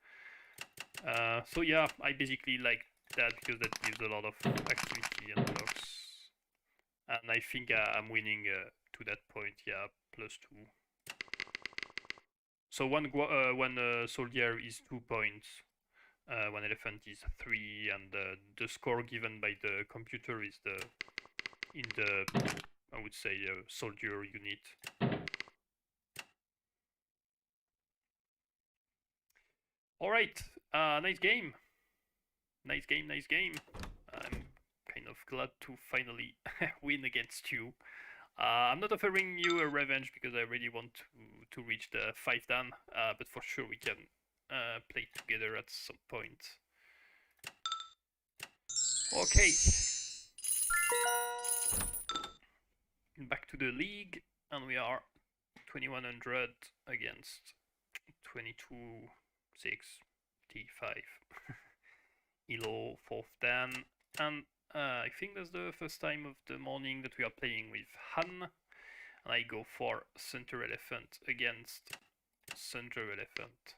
So yeah, I basically like that because that gives a lot of activity and blocks, and I think I'm winning to that point. Yeah, +2. So one soldier is 2 points, one elephant is 3, and the score given by the computer is in the I would say soldier unit. All right, nice game. I'm kind of glad to finally win against you. I'm not offering you a revenge because I really want to reach the 5 dan, but for sure we can play together at some point. Okay. Back to the league, and we are 2100 against 22,6 d5 elo 4th dan, and I think that's the first time of the morning that we are playing with Han, and I go for center elephant against center elephant.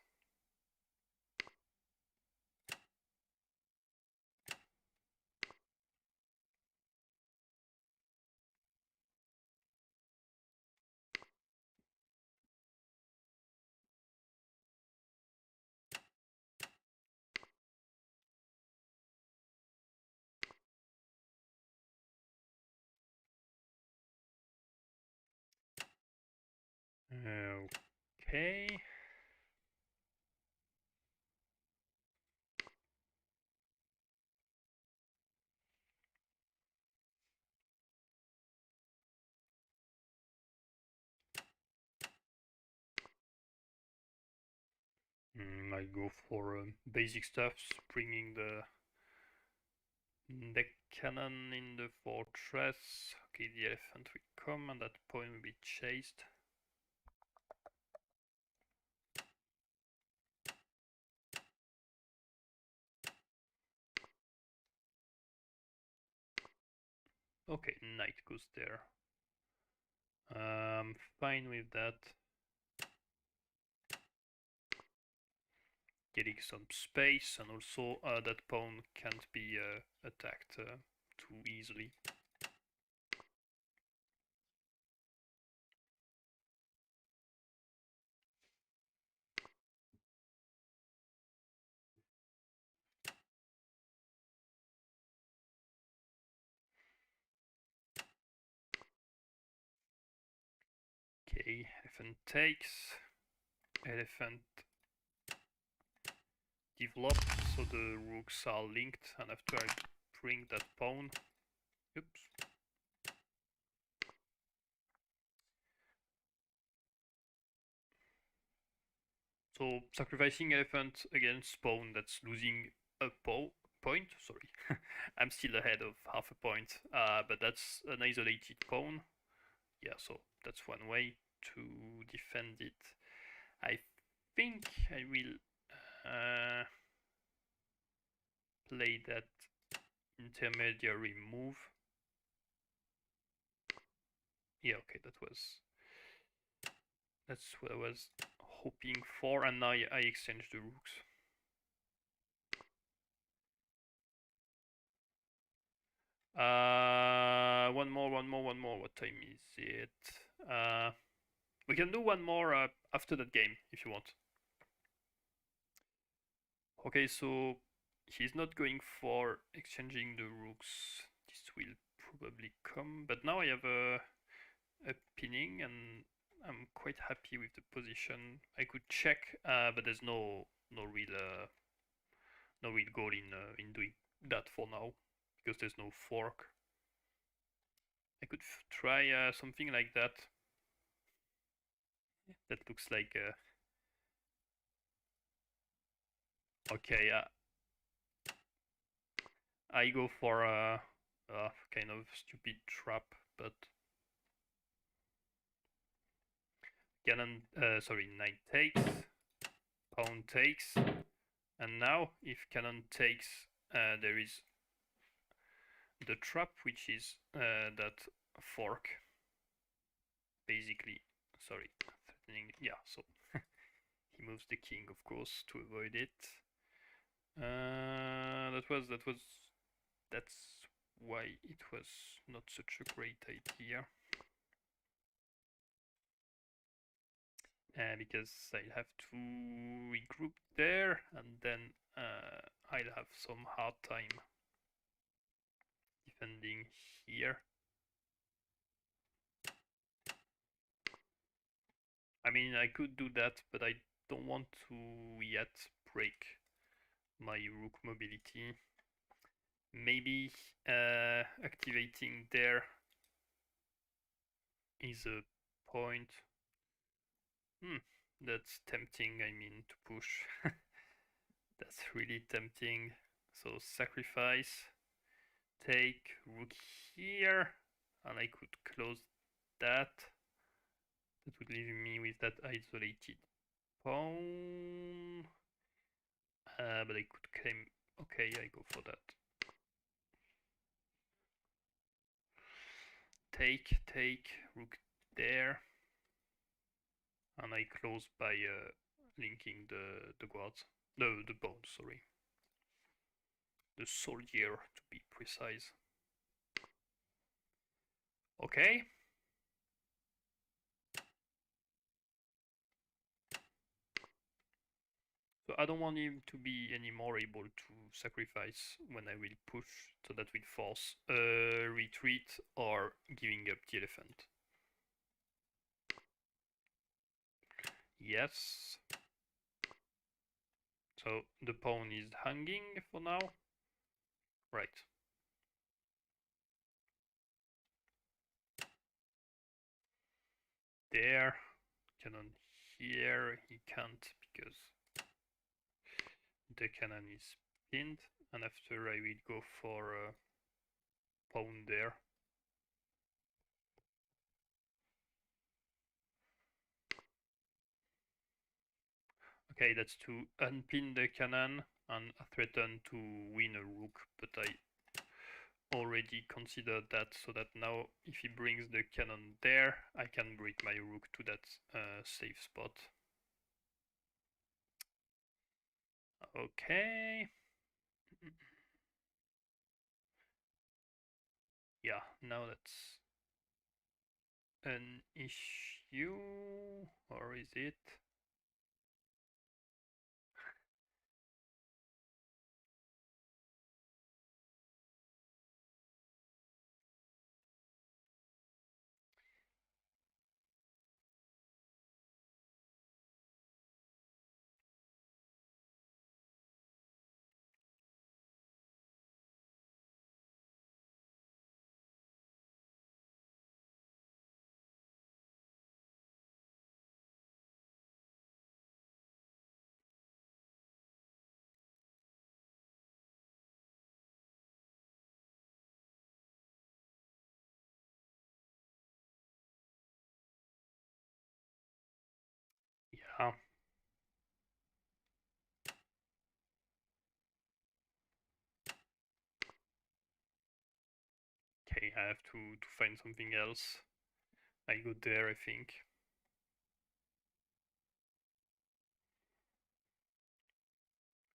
Okay. I go for basic stuff, bringing the cannon in the fortress. Okay, the elephant will come, and that pawn will be chased. Okay, knight goes there. Fine with that. Getting some space, and also that pawn can't be attacked too easily. Okay, elephant takes. Elephant develops, so the rooks are linked, and after I bring that pawn, oops. So sacrificing elephant against pawn that's losing a point. Sorry, I'm still ahead of half a point, but that's an isolated pawn. Yeah, so that's one way to defend it. I think I will play that intermediary move. Yeah, okay, that's what I was hoping for, and now I exchange the rooks. One more. What time is it? We can do one more after that game if you want. Okay, so he's not going for exchanging the rooks. This will probably come, but now I have a pinning, and I'm quite happy with the position. I could check, but there's no real goal in doing that for now because there's no fork. I could try something like that. That looks like okay. I go for a kind of stupid trap, but cannon. Sorry, knight takes, pawn takes, and now if cannon takes, there is the trap, which is that fork. Basically, sorry, threatening. Yeah, so he moves the king, of course, to avoid it. That's why it was not such a great idea. Because I'll have to regroup there, and then I'll have some hard time defending here. I mean, I could do that, but I don't want to yet break my rook mobility. Maybe activating there is a point. That's tempting, I mean, to push. That's really tempting. So sacrifice, take rook here, and I could close that. That would leave me with that isolated pawn. But I could claim. Okay, I go for that. Take, rook there. And I close by linking the guards. No, the pawn, sorry. The soldier, to be precise. Okay. So I don't want him to be any more able to sacrifice when I will push, so that will force a retreat or giving up the elephant. Yes. So the pawn is hanging for now. Right. There. Cannon here. He can't because the cannon is pinned. And after I will go for a pawn there. Okay, that's to unpin the cannon and threaten to win a rook, but I already considered that, so that now if he brings the cannon there, I can bring my rook to that safe spot. Okay. Yeah, now that's an issue, or is it? Yeah. Okay, I have to find something else. I go there, I think.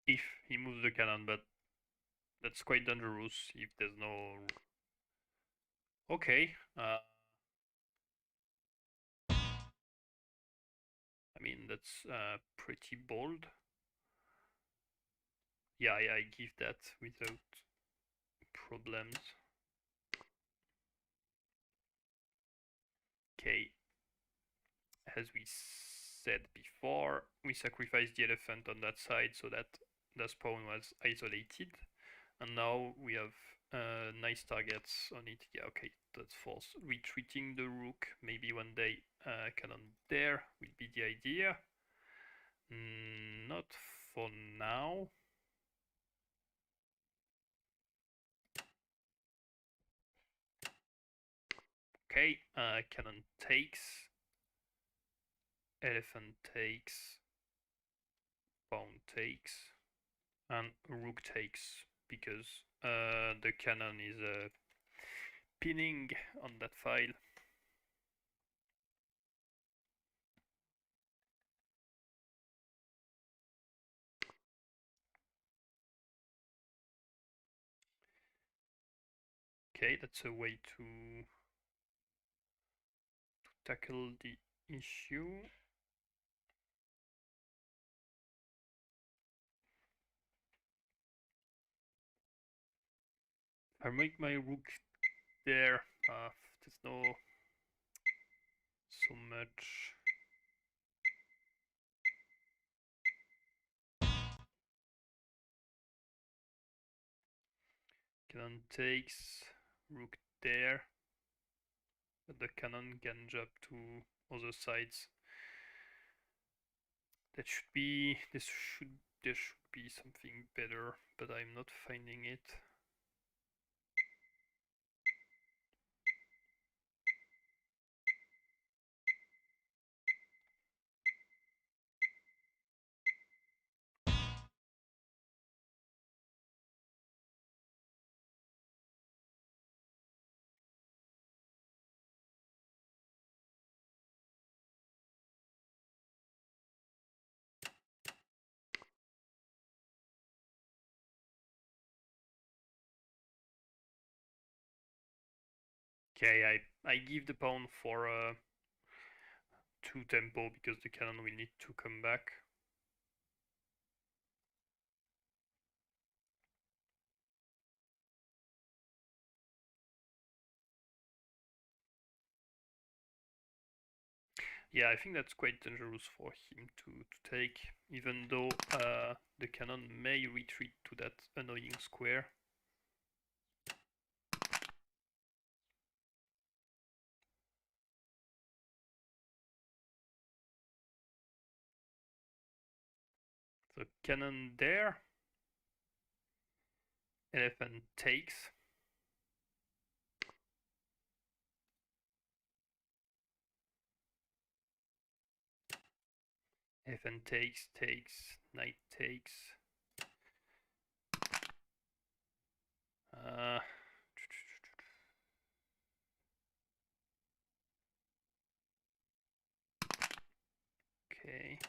If he moves the cannon, but that's quite dangerous if there's no... Okay. I mean, that's pretty bold. Yeah, I give that without problems. Okay. As we said before, we sacrificed the elephant on that side so that the spawn was isolated. And now we have nice targets on it. Yeah, okay, that's false. Retreating the rook, maybe one day cannon there will be the idea. Not for now. Okay, cannon takes, elephant takes, pawn takes, and rook takes, because the cannon is pinning on that file. Okay, that's a way to tackle the issue. I make my rook there. There's no so much. Cannon takes, rook there, but the cannon can jump to other sides. That should be there should be something better, but I'm not finding it. Okay, I give the pawn for 2 tempo because the cannon will need to come back. Yeah, I think that's quite dangerous for him to take, even though the cannon may retreat to that annoying square. So cannon there, elephant takes. Elephant takes, knight takes. Uh, okay.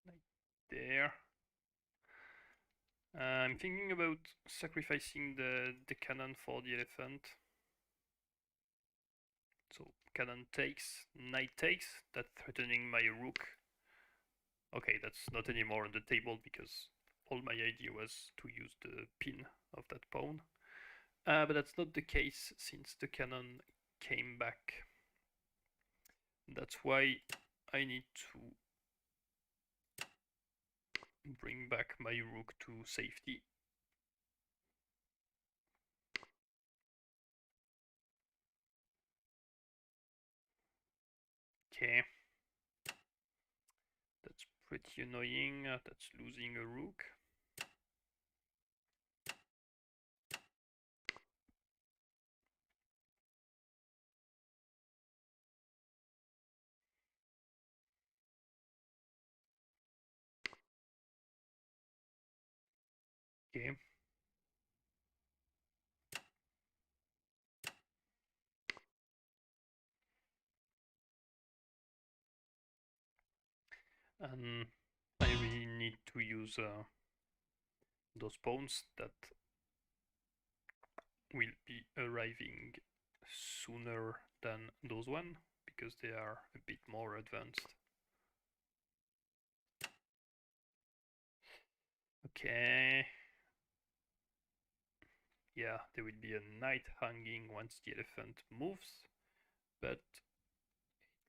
Knight there. I'm thinking about sacrificing the cannon for the elephant. So cannon takes, knight takes, that's threatening my rook. Okay, that's not anymore on the table because all my idea was to use the pin of that pawn. But that's not the case since the cannon came back. That's why I need to bring back my rook to safety. Okay. That's pretty annoying. That's losing a rook. Okay. And I really need to use those pawns that will be arriving sooner than those one because they are a bit more advanced. Okay. Yeah, there will be a knight hanging once the elephant moves, but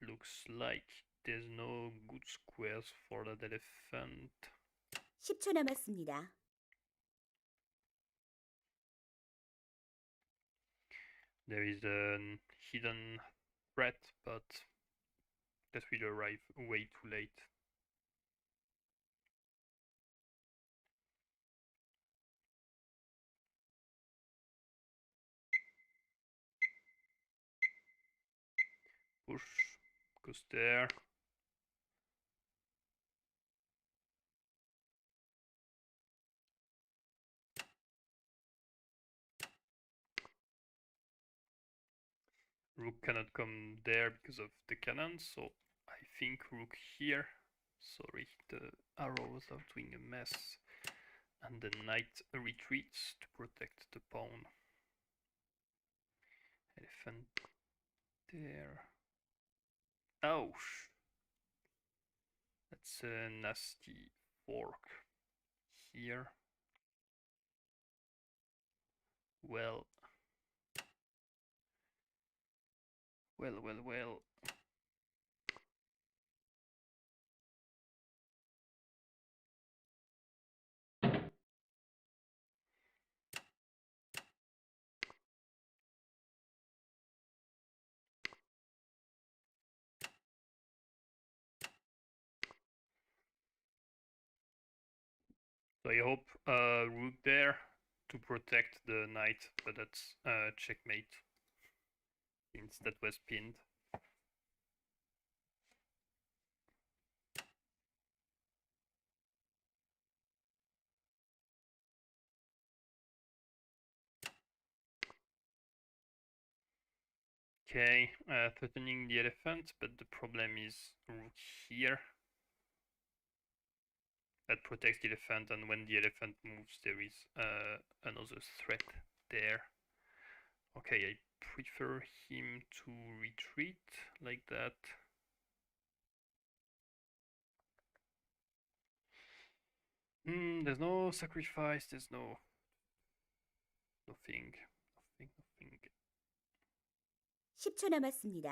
it looks like there's no good squares for that elephant. 10초 남았습니다. There is a hidden threat, but that will arrive way too late. Push goes there. Rook cannot come there because of the cannon, so I think rook here. Sorry, the arrows are doing a mess. And the knight retreats to protect the pawn. Elephant there. Ouch! That's a nasty fork here. Well. Well. So I hope rook there to protect the knight, but that's checkmate since that was pinned. Okay, threatening the elephant, but the problem is rook here. that protects the elephant, and when the elephant moves, there is another threat there. Okay, I prefer him to retreat like that. There's no sacrifice, there's nothing. 10초 남았습니다.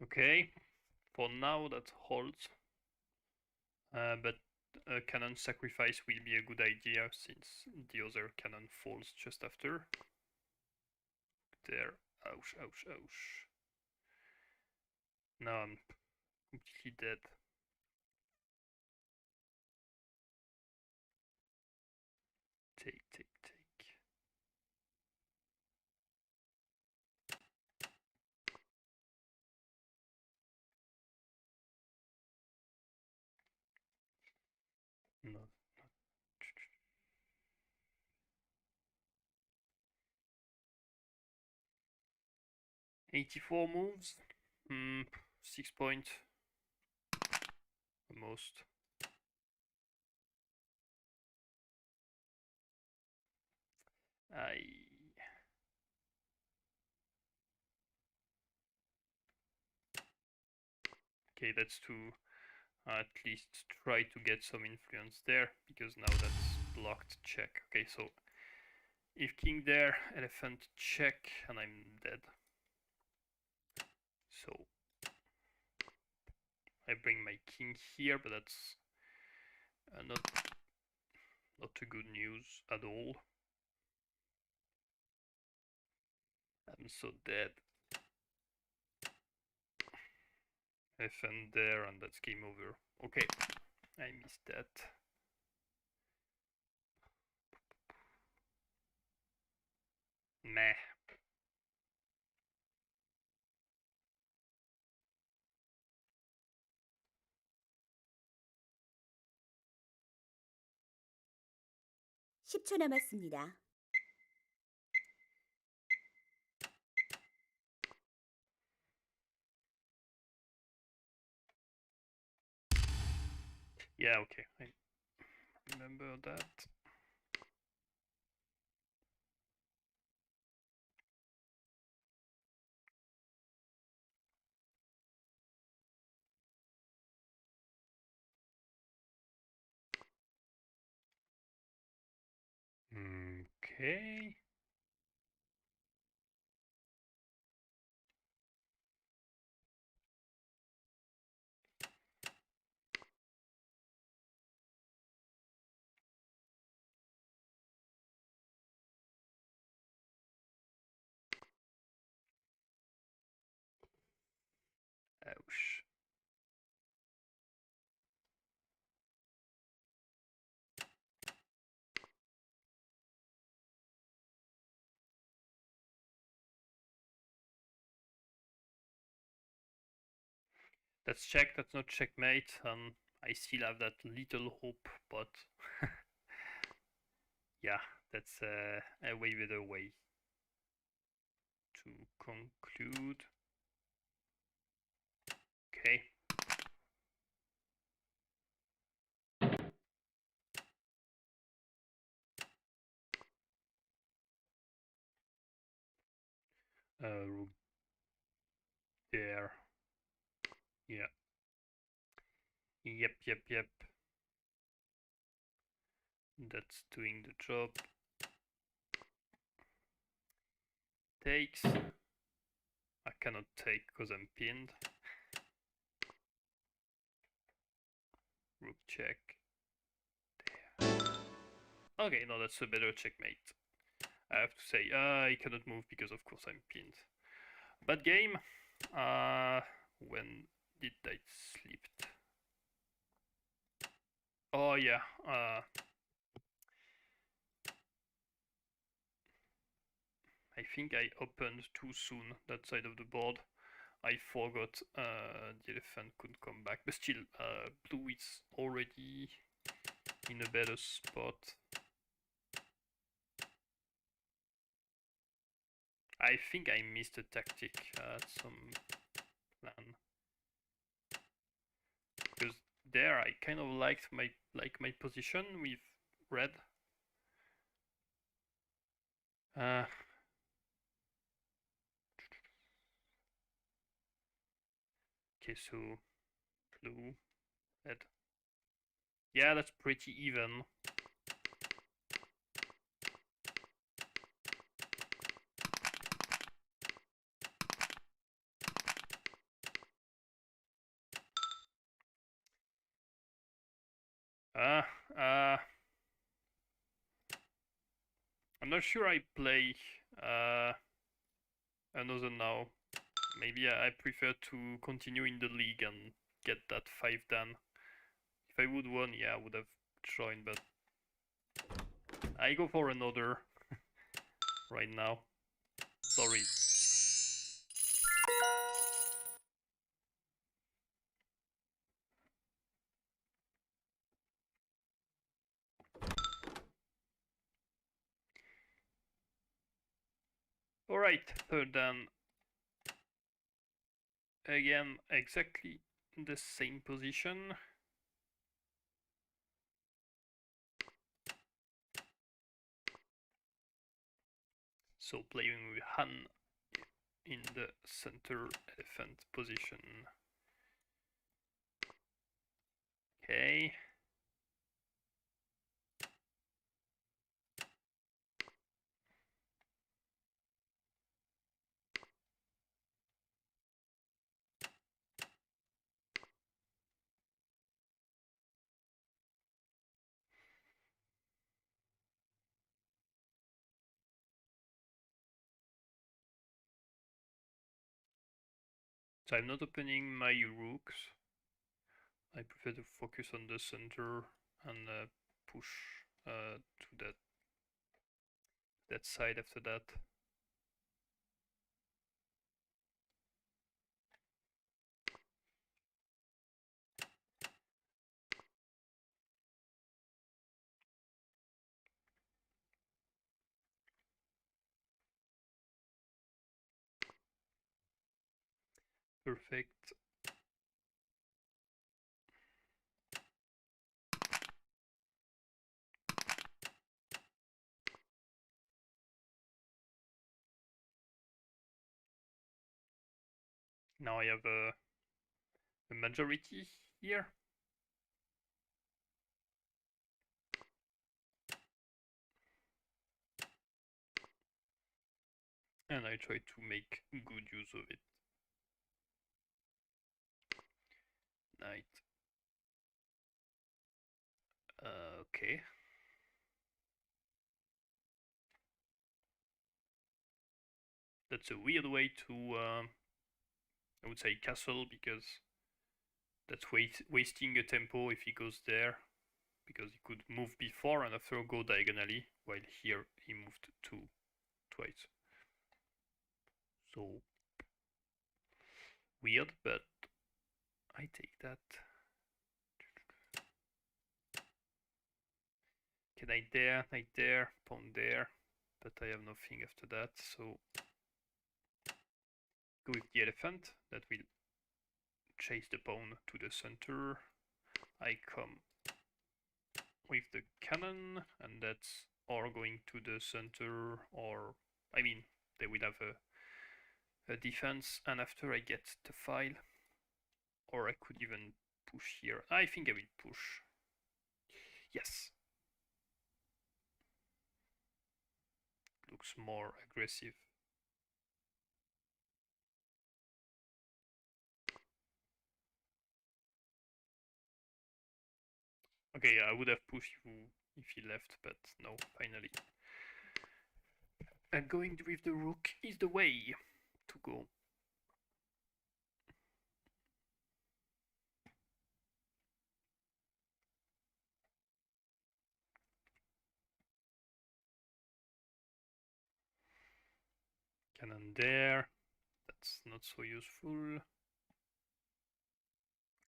Okay, for now that holds, but a cannon sacrifice will be a good idea since the other cannon falls just after. There, ouch, ouch, ouch. Now I'm completely dead. Take. No. 84 moves. 6 points. The most. Okay, that's to at least try to get some influence there, because now that's blocked check. Okay, so if king there, elephant check, and I'm dead. So I bring my king here, but that's not a good news at all. I'm so dead. Elephant there, and that's game over. Okay, I missed that. Meh. (10초) 남았습니다. Yeah, okay, I remember that. Okay. Ouch. That's check, that's not checkmate. I still have that little hope, but yeah, that's a way better way to conclude. Okay. Rook there. Yeah. Yep. That's doing the job. Takes. I cannot take because I'm pinned. Rook check. There. Okay, no, that's a better checkmate. I have to say, I cannot move because of course I'm pinned. Bad game. When did I sleep? Oh yeah. I think I opened too soon that side of the board. I forgot the elephant could come back, but still, blue is already in a better spot. I think I missed a tactic at some plan, because there I kind of liked my position with red. Okay, so blue, red. Yeah, that's pretty even. Uh, uh, I'm not sure I play another now. Maybe I prefer to continue in the league and get that 5 done. If I would won, yeah, I would have joined, but I go for another right now. Sorry. Alright, third dan. Again, exactly the same position. So playing with Han in the center elephant position. Okay. So I'm not opening my rooks. I prefer to focus on the center and push to that side after that. Perfect. Now I have a majority here. And I try to make good use of it. Knight. Okay. That's a weird way to, I would say, castle, because that's wasting a tempo if he goes there, because he could move before and after go diagonally, while here he moved twice. So weird, but I take that. Okay, knight there, pawn there, but I have nothing after that, so go with the elephant. That will chase the pawn to the center. I come with the cannon, and that's or going to the center, or I mean they will have a defense, and after I get the file, or I could even push here. I think I will push. Yes. Looks more aggressive. Okay, I would have pushed if he left, but no, finally. And going with the rook is the way to go. Cannon there. That's not so useful.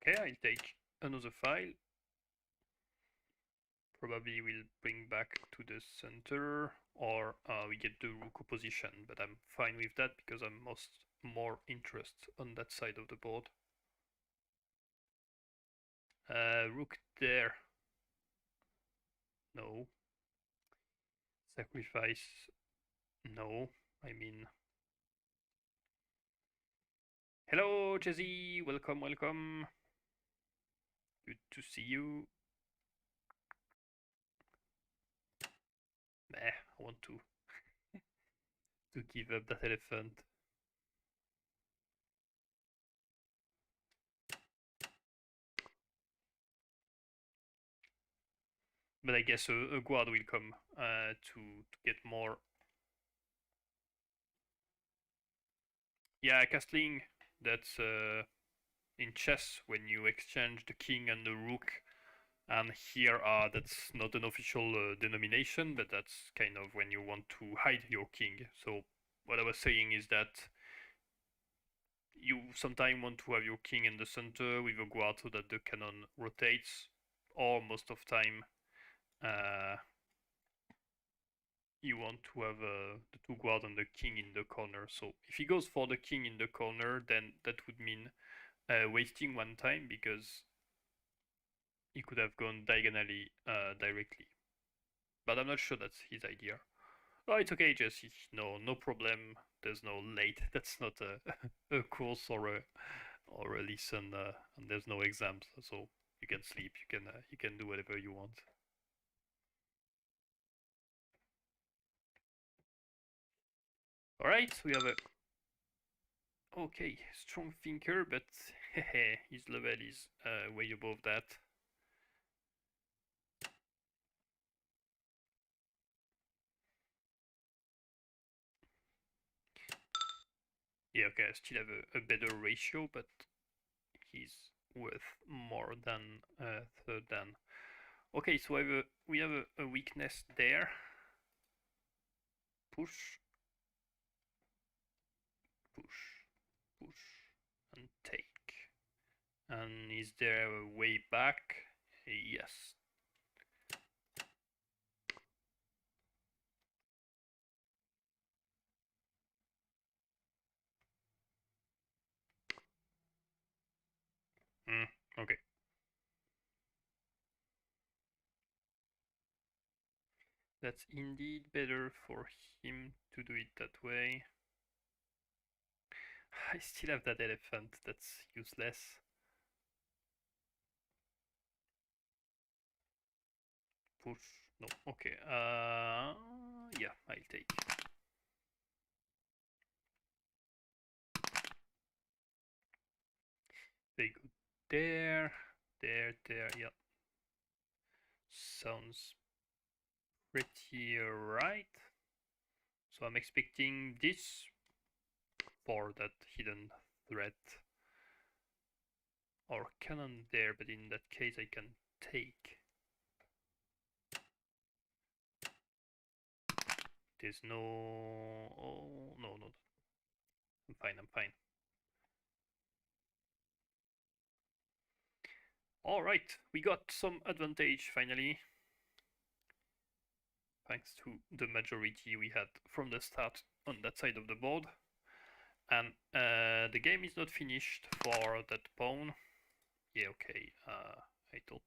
Okay, I'll take another file. Probably we'll bring back to the center, or we get the rook opposition, but I'm fine with that because I'm more interested on that side of the board. Rook there. No. Sacrifice. No. I mean. Hello, Jesse. Welcome, welcome. Good to see you. I want to give up that elephant. But I guess a guard will come to get more. Yeah, castling. That's in chess when you exchange the king and the rook. And here, that's not an official denomination, but that's kind of when you want to hide your king. So what I was saying is that you sometimes want to have your king in the center with a guard so that the cannon rotates, or most of time you want to have the two guards and the king in the corner. So if he goes for the king in the corner, then that would mean wasting one time because he could have gone diagonally directly. But I'm not sure that's his idea. Oh, it's okay, Jesse. No problem. There's no late. That's not a course or a lesson, and there's no exams, so you can sleep. You can do whatever you want. All right, we have a okay strong thinker, but his level is way above that. Yeah, okay, I still have a better ratio, but he's worth more than third dan. Okay, so we have a weakness there. Push, push, push, and take. And is there a way back? Yes. Okay. That's indeed better for him to do it that way. I still have that elephant, that's useless. Push, no, okay. Yeah, I'll take. They go there, yeah. Sounds pretty right. So I'm expecting this for that hidden threat. Or cannon there, but in that case I can take. There's no... Oh, no. I'm fine. Alright, we got some advantage finally. Thanks to the majority we had from the start on that side of the board. And the game is not finished for that pawn. Yeah, okay, I don't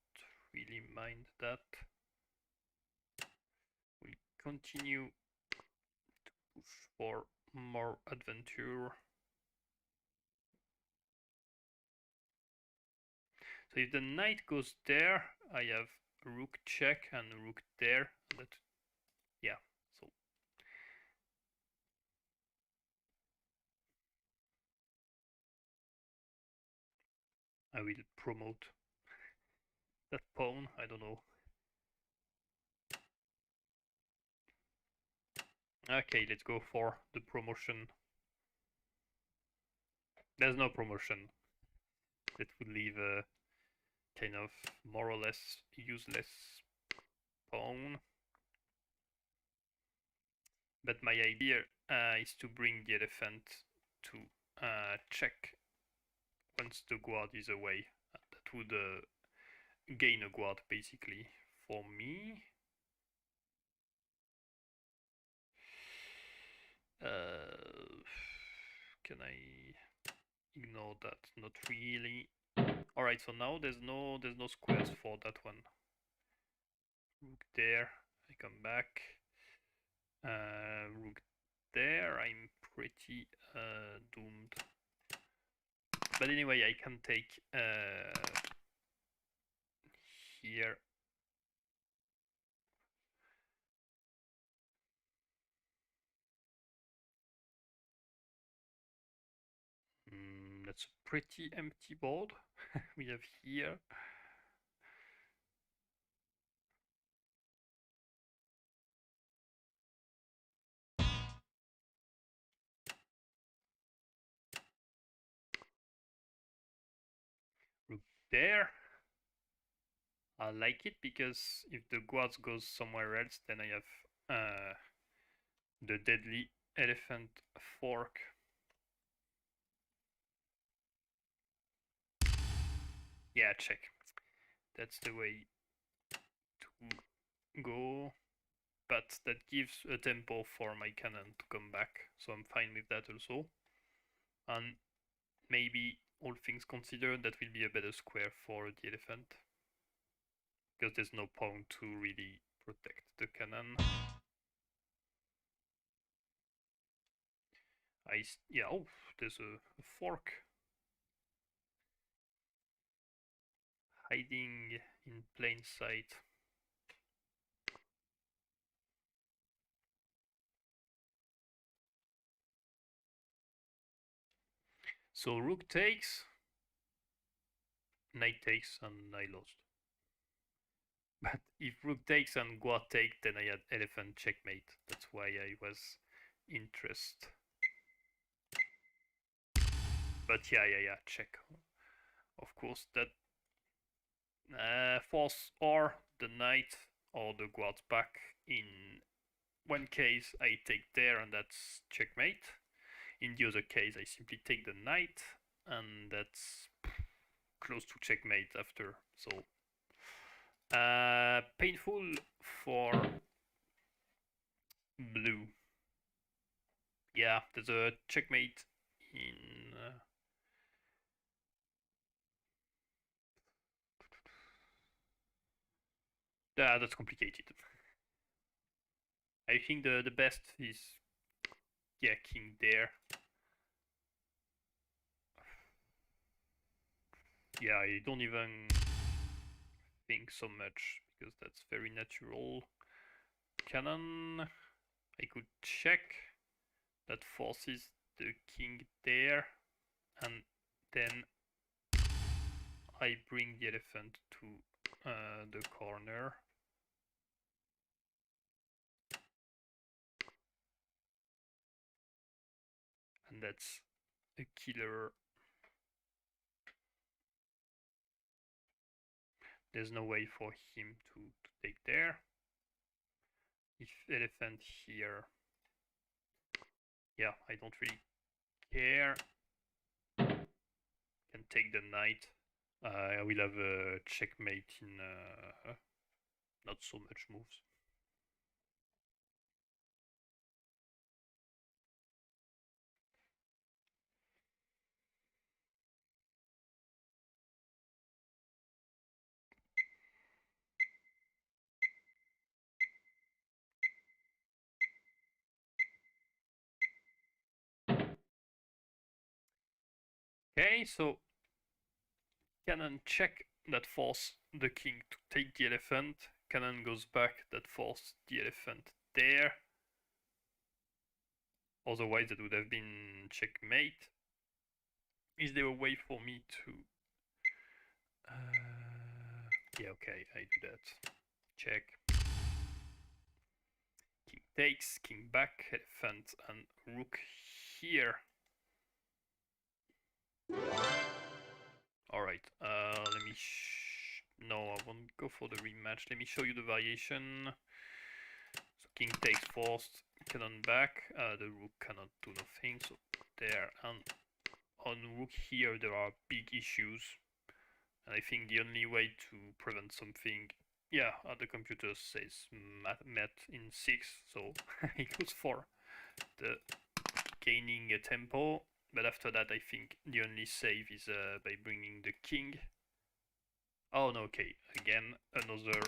really mind that. We'll continue to push for more adventure. So if the knight goes there, I have rook check and rook there. That, yeah, so I will promote that pawn. I don't know. Okay, let's go for the promotion. There's no promotion. That would leave a kind of more or less useless pawn. But my idea is to bring the elephant to check once the guard is away. That would gain a guard basically for me. Can I ignore that? Not really. Alright, so now there's no squares for that one. Rook there, I come back. Rook there, I'm pretty doomed. But anyway, I can take here. That's a pretty empty board we have here. Rook there. I like it because if the guards goes somewhere else, then I have the deadly elephant fork. Yeah, check. That's the way to go. But that gives a tempo for my cannon to come back, so I'm fine with that also. And maybe, all things considered, that will be a better square for the elephant, because there's no pawn to really protect the cannon. Yeah, oh, there's a fork hiding in plain sight. So rook takes, knight takes, and I lost. But if rook takes and guard take, then I had elephant checkmate. That's why I was interested. But yeah, check. Of course, that force or the knight or the guard's back. In one case, I take there and that's checkmate. In the other case, I simply take the knight and that's close to checkmate after. So painful for blue. Yeah, there's a checkmate in that's complicated. I think the best is, yeah, king there. Yeah, I don't even think so much because that's very natural. Cannon, I could check. That forces the king there, and then I bring the elephant to the corner. And that's a killer. There's no way for him to take there. If elephant here, yeah, I don't really care. Can take the knight. I will have a checkmate in not so much moves. Okay, so cannon check, that force the king to take the elephant. Cannon goes back, that force the elephant there. Otherwise that would have been checkmate. Is there a way for me to... yeah, okay, I do that. Check. King takes, king back, elephant, and rook here. Alright, let me... no, I won't go for the rematch. Let me show you the variation. So king takes first, cannon back. The rook cannot do nothing, so there, and on rook here there are big issues, and I think the only way to prevent something, yeah, the computer says met in 6, so he goes for the gaining a tempo, but after that I think the only save is by bringing the king. Oh no, okay, again another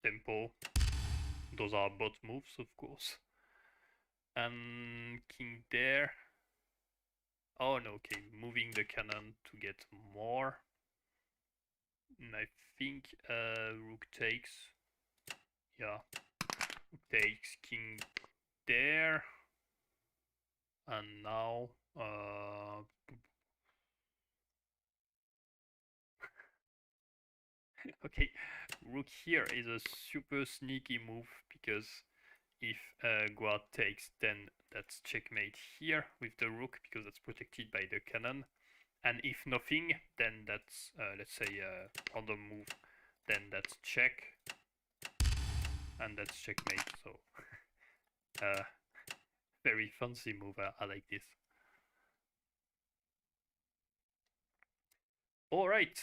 tempo. Those are bot moves, of course. And king there. Oh no, okay, moving the cannon to get more. And I think rook takes. Yeah, rook takes, king there. And now okay, rook here is a super sneaky move, because if guard takes, then that's checkmate here with the rook, because that's protected by the cannon. And if nothing, then that's, let's say, on the move, then that's check, and that's checkmate. So, very fancy move. I like this. All right,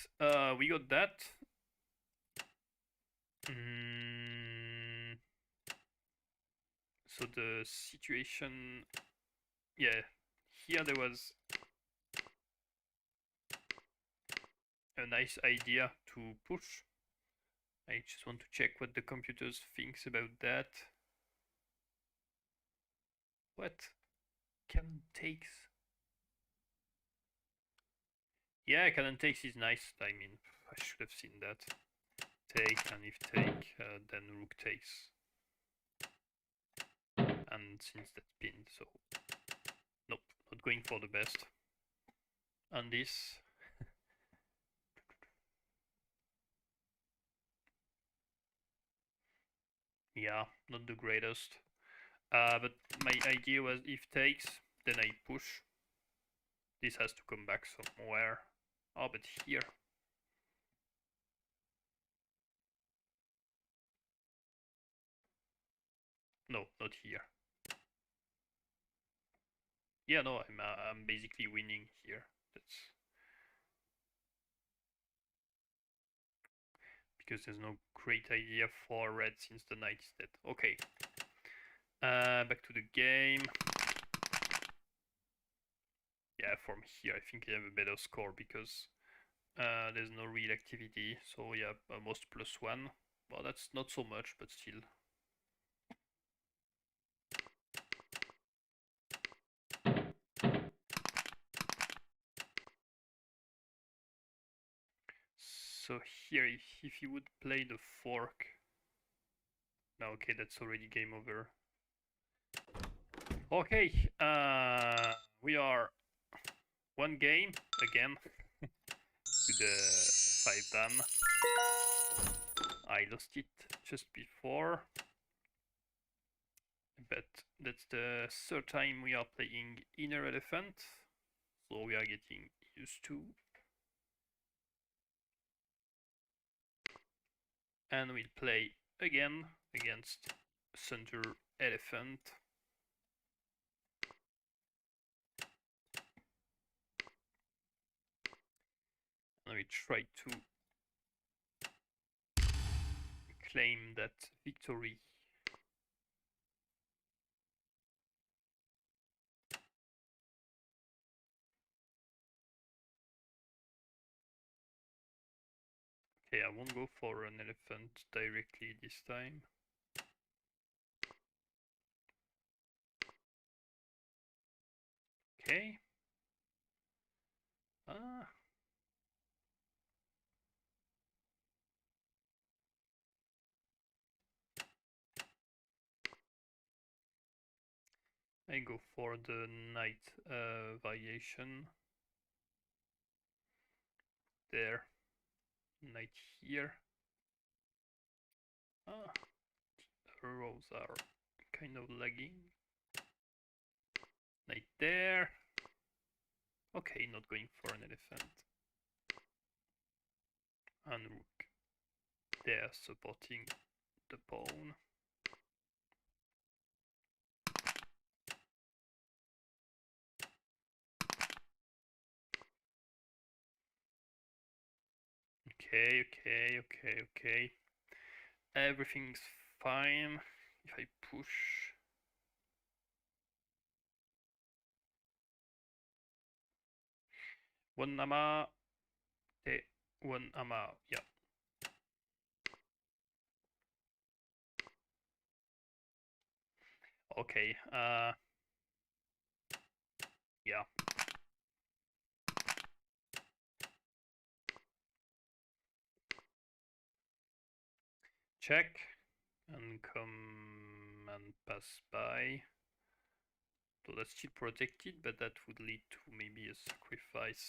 we got that. So the situation, yeah, here there was a nice idea to push. I just want to check what the computer thinks about that. What? Cannon takes? Yeah, cannon takes is nice. I mean, I should have seen that. Take, and if take, then rook takes. And since that's pinned, so nope, not going for the best. And this. Yeah, not the greatest. But my idea was if takes, then I push. This has to come back somewhere. Oh, but here. No, not here. Yeah, no, I'm basically winning here. That's because there's no great idea for red since the knight is dead. Okay. Back to the game. Yeah, from here I think I have a better score because there's no real activity. So yeah, almost +1. Well, that's not so much, but still. So here, if you would play the fork. No, okay, that's already game over. Okay, we are one game again to the 5 dan. I lost it just before, but that's the third time we are playing Inner Elephant, so we are getting used to. And we'll play again against Center Elephant. And we try to claim that victory. Okay, I won't go for an elephant directly this time. Okay. I go for the knight variation. There. Knight here. The rows are kind of lagging. Knight there. Okay, not going for an elephant. And rook there supporting the pawn. Okay. Everything's fine. If I push. One ama. One ama. Yeah. Okay. Yeah. Check. And come and pass by. So that's still protected, but that would lead to maybe a sacrifice.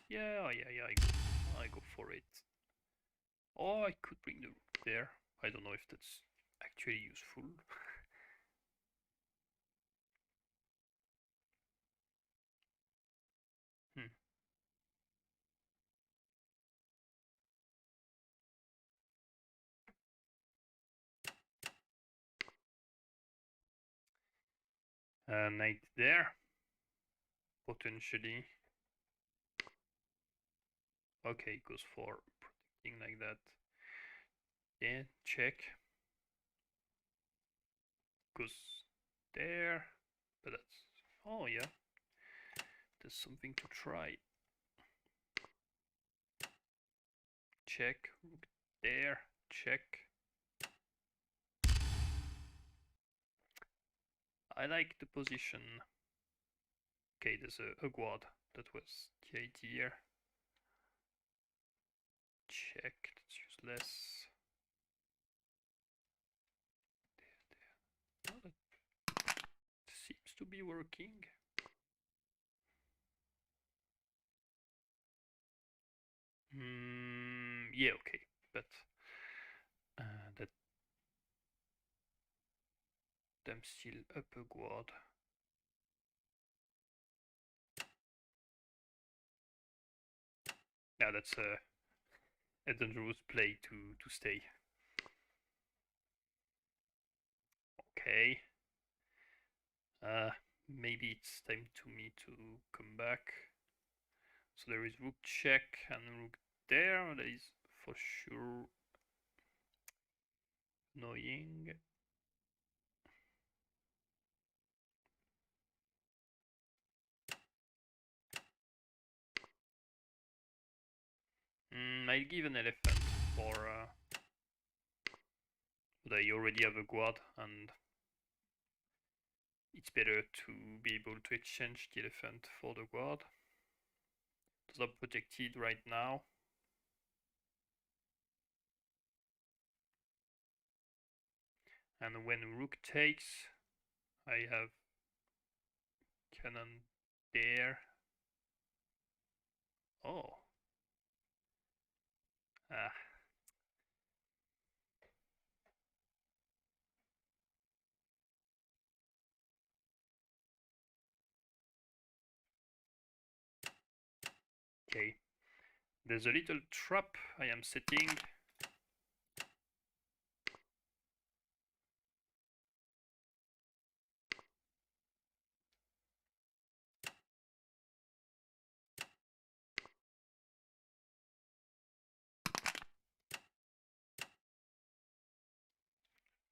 Yeah. I go for it. Or I could bring the rook there. I don't know if that's actually useful. Hmm. Knight there, potentially. Okay, goes for protecting like that. Yeah, check. Goes there, but that's... Oh yeah, there's something to try. Check, rook there, check. I like the position. Okay, there's a guard. That was the idea. Check, that's useless. There. Oh, that seems to be working. Yeah, okay, but that I'm still up a guard. Yeah, that's a dangerous play to stay. Okay. Maybe it's time to me to come back. So there is rook check and rook there. That is for sure annoying. I'll give an elephant for... but I already have a guard and it's better to be able to exchange the elephant for the guard. Those are protected right now. And when rook takes, I have cannon there. Oh. Ah. Okay. There's a little trap I am setting.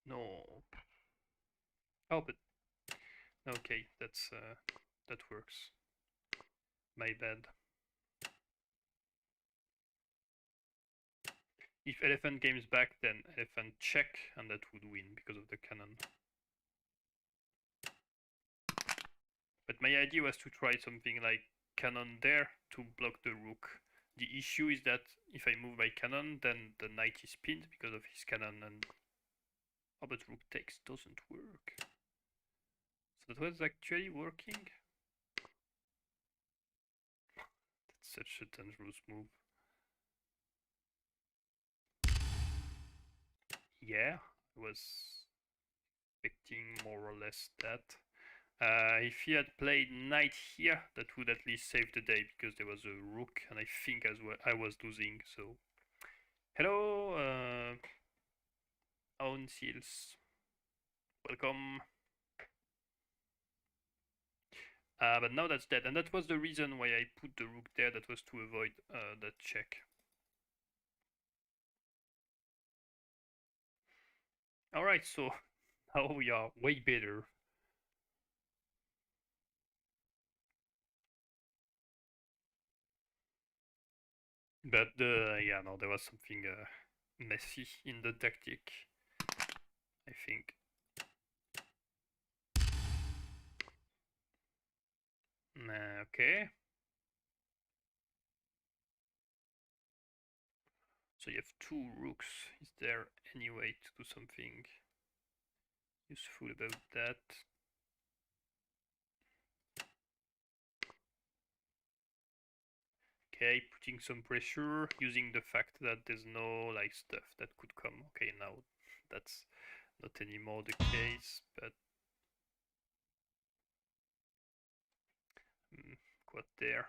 No. Oh, but okay, that's that works. My bad. If elephant games back, then elephant check, and that would win because of the cannon. But my idea was to try something like cannon there to block the rook. The issue is that if I move my cannon, then the knight is pinned because of his cannon, and oh, but rook takes doesn't work. So that was actually working. That's such a dangerous move. Yeah, I was expecting more or less that. If he had played knight here, that would at least save the day because there was a rook, and I think as well I was losing. So, hello, Owen Seals, welcome. But now that's dead, and that was the reason why I put the rook there. That was to avoid that check. Alright, so now we are way better. But yeah, no, there was something messy in the tactic, I think. Okay. So you have two rooks. Is there any way to do something useful about that? Okay, putting some pressure, using the fact that there's no like stuff that could come. Okay, now that's not anymore the case, but quite there.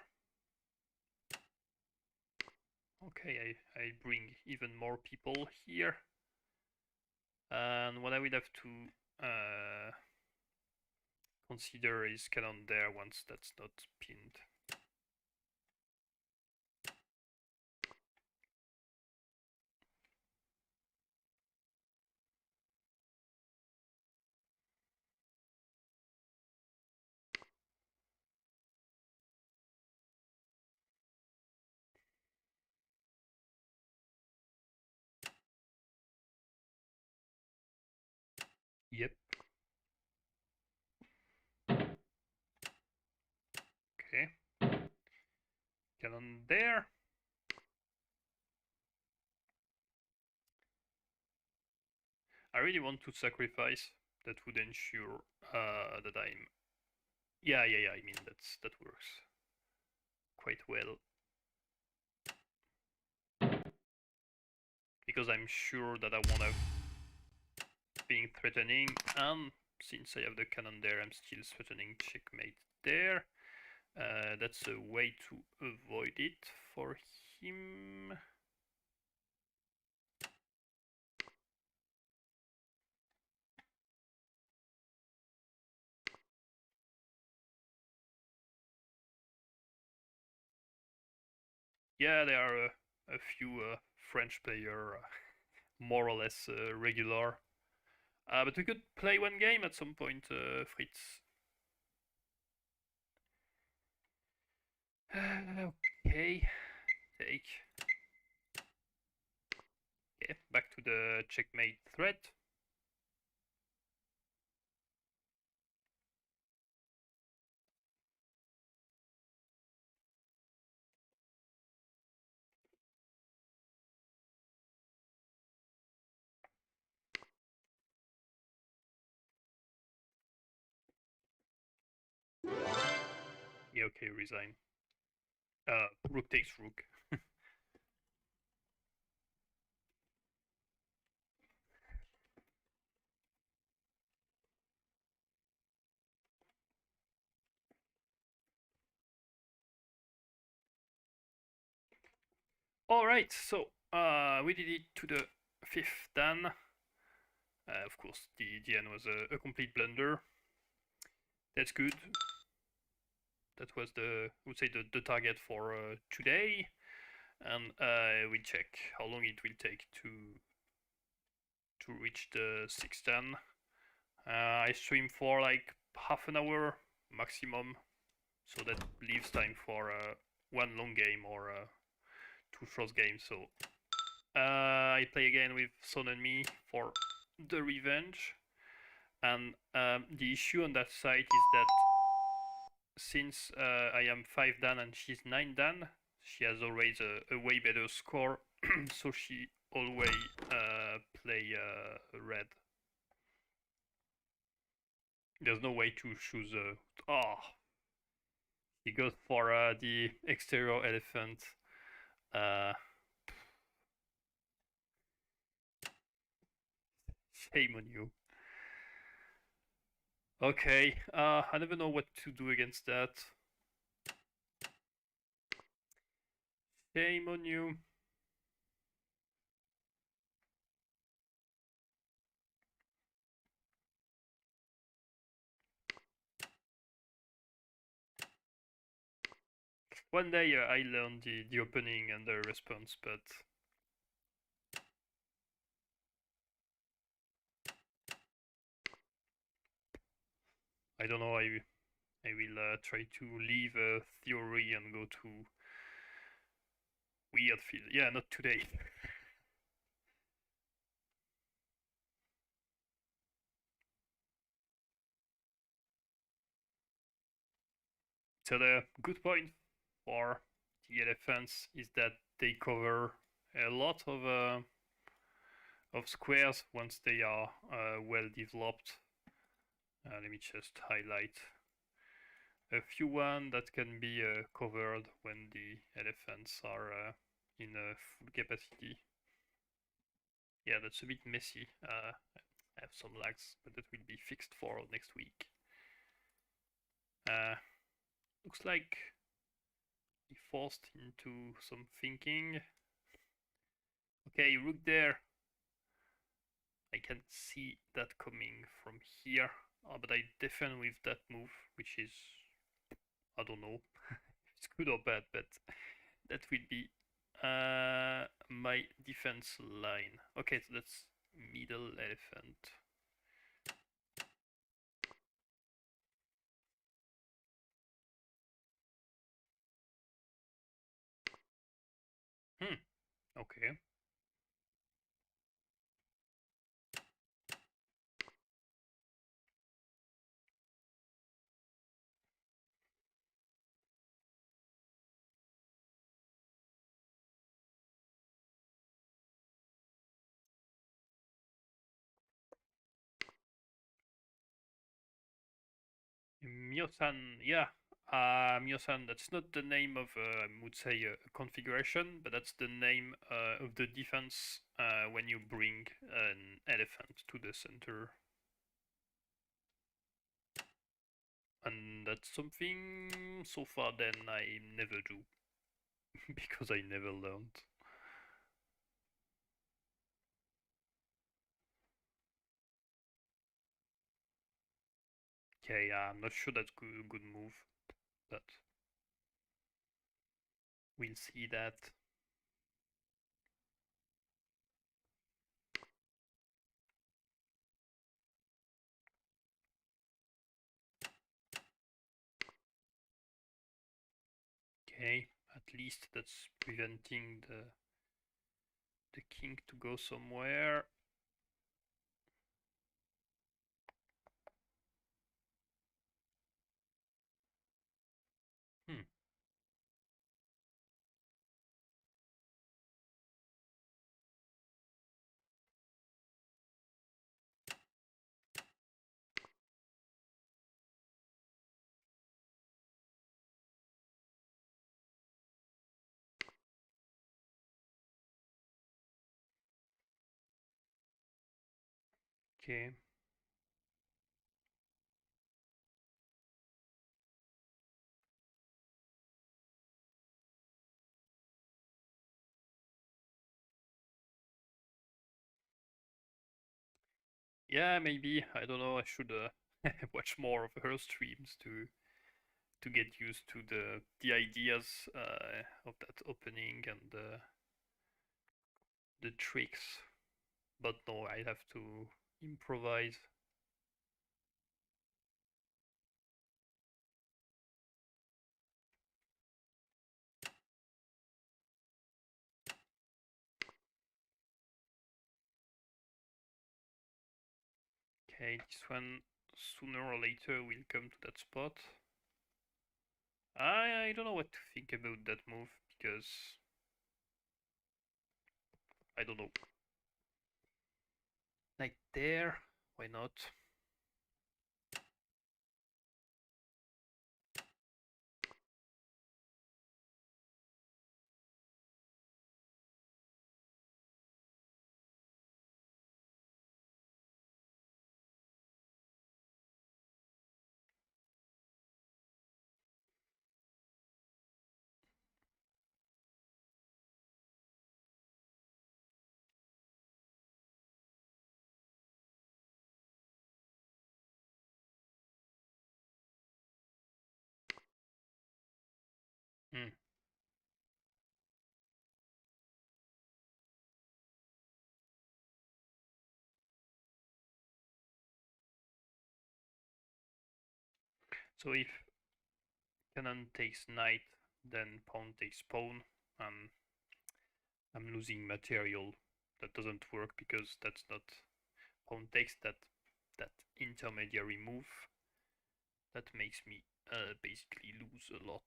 Okay, I bring even more people here. And what I will have to consider is cannon there once that's not pinned. Yep. Okay. Cannon there. I really want to sacrifice. That would ensure that I'm. Yeah. I mean that works quite well because I'm sure that I won't have being threatening, and since I have the cannon there, I'm still threatening checkmate there. That's a way to avoid it for him. Yeah, there are a few French players, more or less regular. But we could play one game at some point, Fritz. Okay, take. Okay, back to the checkmate threat. Yeah, okay, resign. Rook takes rook. Alright, so we did it to the 5th dan. Of course, the end was a complete blunder. That's good. That was I would say the target for today. And we check how long it will take to reach the 6th dan. I stream for like half an hour maximum, so that leaves time for one long game or two short games. So I play again with Son and me for the revenge. And the issue on that side is that since I am 5 dan and she's 9 dan, she has always a way better score, so she always play red. There's no way to choose oh, he goes for the exterior elephant. Uh, Shame on you. Okay, I never know what to do against that. Shame on you. One day I learned the opening and the response, but I don't know. I will try to leave a theory and go to weird field. Yeah, not today. So the good point for the elephants is that they cover a lot of squares once they are well developed. Let me just highlight a few one that can be covered when the elephants are in full capacity. Yeah, that's a bit messy. I have some lags, but that will be fixed for next week. Looks like he forced into some thinking. Okay, rook there. I can see that coming from here, but I defend with that move, which is, I don't know, it's good or bad, but that will be my defense line. Okay, so that's middle elephant. Okay. Myosan, yeah. Myosan, that's not the name of, I would say, a configuration, but that's the name of the defense when you bring an elephant to the center. And that's something so far then I never do, because I never learned. Okay, I'm not sure that's good move, but we'll see that. Okay, at least that's preventing the king to go somewhere. Hmm. Okay. Yeah, maybe. I don't know. I should watch more of her streams to get used to the ideas of that opening and the tricks. But no, I have to improvise. Okay, this one sooner or later will come to that spot. I don't know what to think about that move because I don't know. Like there, why not? Hmm. So if cannon takes knight, then pawn takes pawn, and I'm losing material. That doesn't work because that's not pawn takes that intermediary move. That makes me basically lose a lot.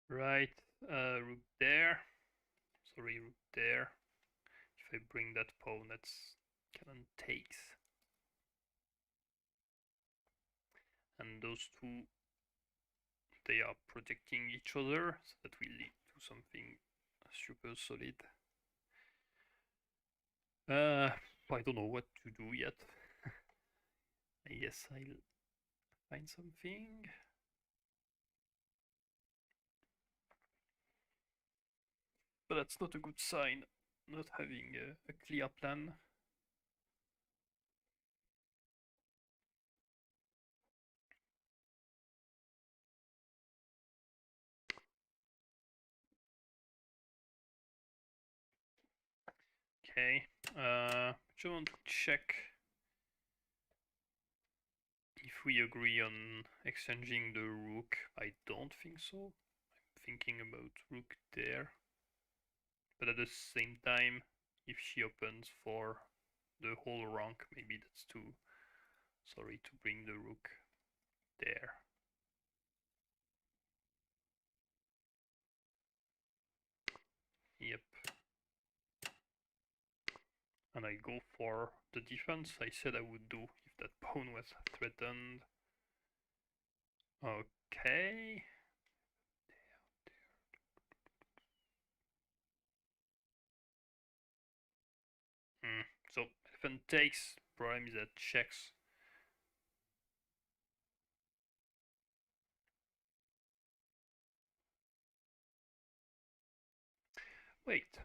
Right, rook there. Sorry, rook there. If I bring that pawn, that's cannon takes. And those two, they are protecting each other, so that will lead to something super solid. I don't know what to do yet. I guess I'll find something. But that's not a good sign, not having a clear plan. Okay, just want to check if we agree on exchanging the rook. I don't think so. I'm thinking about rook there. But at the same time, if she opens for the whole rank, maybe that's too sorry to bring the rook there. Yep. And I go for the defense I said I would do if that pawn was threatened. Okay. So elephant takes, problem is that checks. Wait.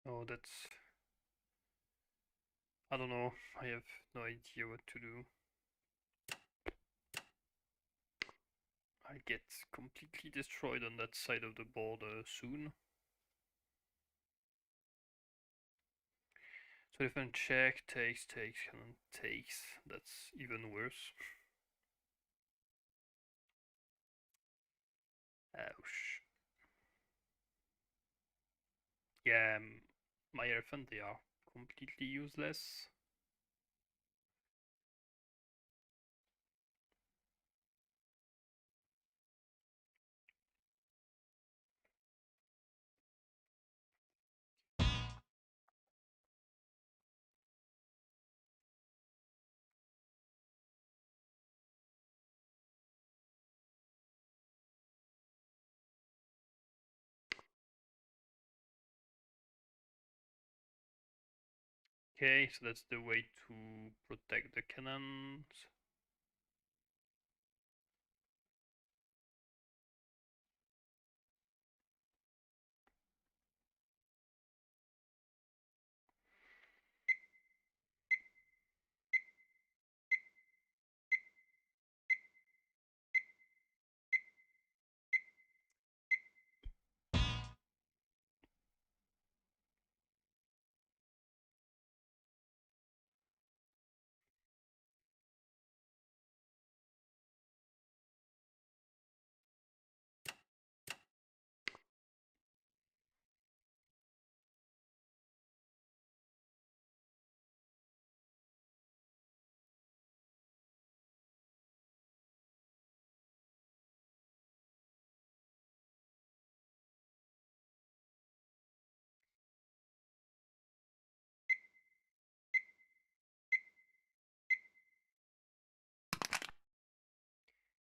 Oh, that's... I don't know. I have no idea what to do. I get completely destroyed on that side of the board soon. So elephant check, takes, cannon takes. That's even worse. Ouch. Yeah, my elephant, they are completely useless. Okay, so that's the way to protect the cannons.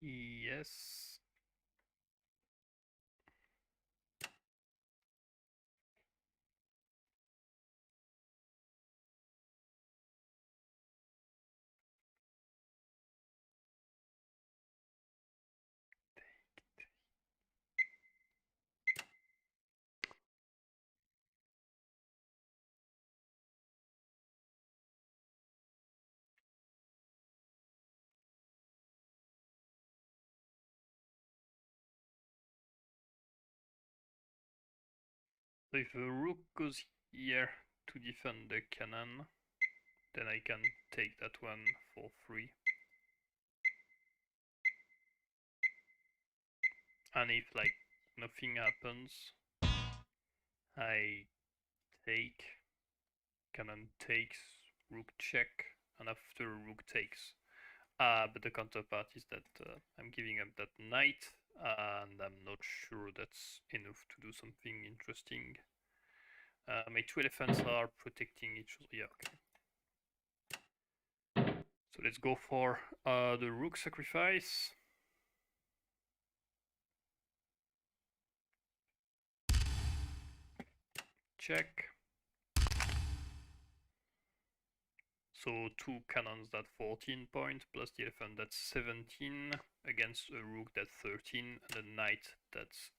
Yes. So if a rook goes here to defend the cannon, then I can take that one for free. And if like nothing happens, I take, cannon takes, rook check, and after rook takes. But the counterpart is that I'm giving up that knight, and I'm not sure that's enough to do something interesting. My two elephants are protecting each other. Yeah, okay. So let's go for the rook sacrifice. Check. So two cannons that's 14 points, plus the elephant that's 17, against a rook that's 13, and a knight that's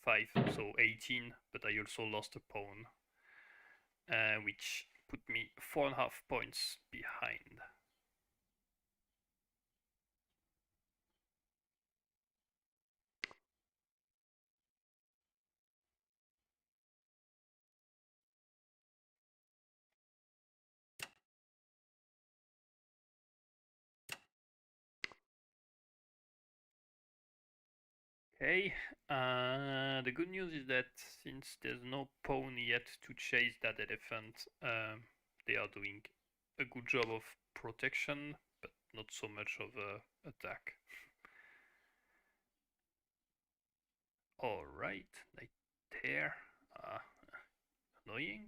5, so 18, but I also lost a pawn, which put me 4.5 points behind. Okay, the good news is that since there's no pawn yet to chase that elephant, they are doing a good job of protection, but not so much of a attack. Alright, like there. Annoying.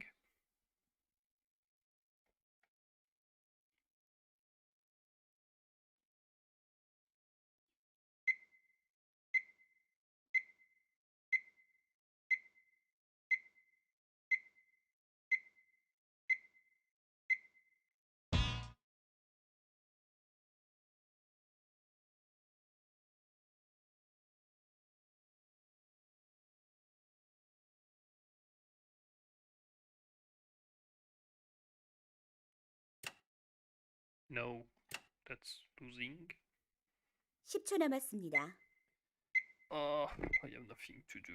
No, that's losing. 10초 남았습니다. Oh, I have nothing to do.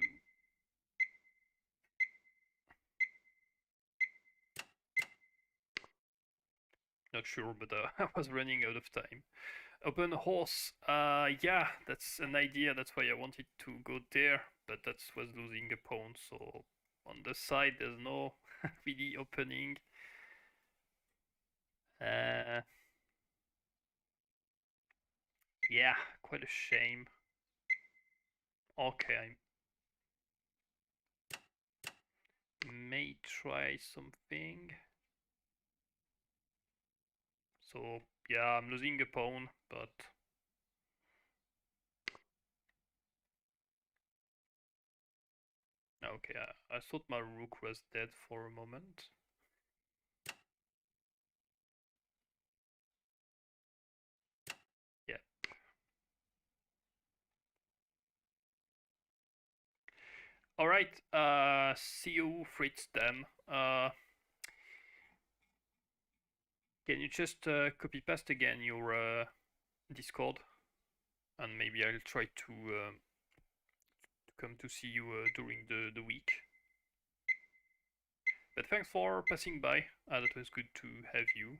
Not sure, but I was running out of time. Open horse. Yeah, that's an idea. That's why I wanted to go there, but that was losing a pawn. So on the side, there's no really opening. Yeah, quite a shame. Okay, I may try something. So yeah, I'm losing a pawn, but okay, I thought my rook was dead for a moment. Yeah. All right. See you, Fritz. Then. Can you just copy paste again your Discord, and maybe I'll try to come to see you during the week. But thanks for passing by. That was good to have you.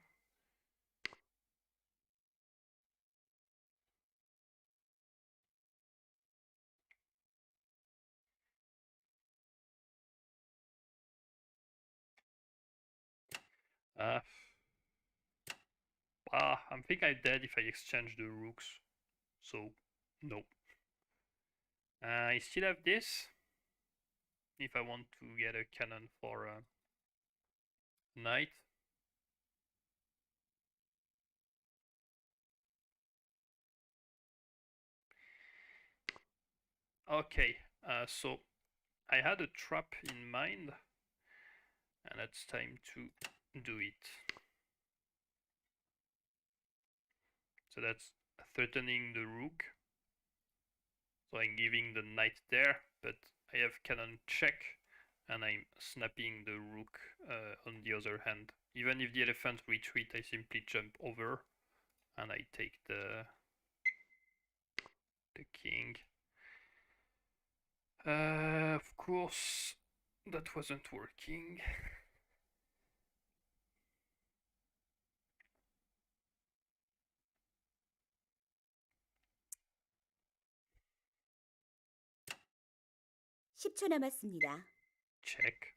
Uh, I think I'm dead if I exchange the rooks. So, no. I still have this. If I want to get a cannon for a knight. Okay, so I had a trap in mind, and it's time to do it. So that's threatening the rook. So I'm giving the knight there, but I have cannon check, and I'm snapping the rook on the other hand. Even if the elephant retreat, I simply jump over, and I take the king. Of course, that wasn't working. (10초) 남았습니다. Check.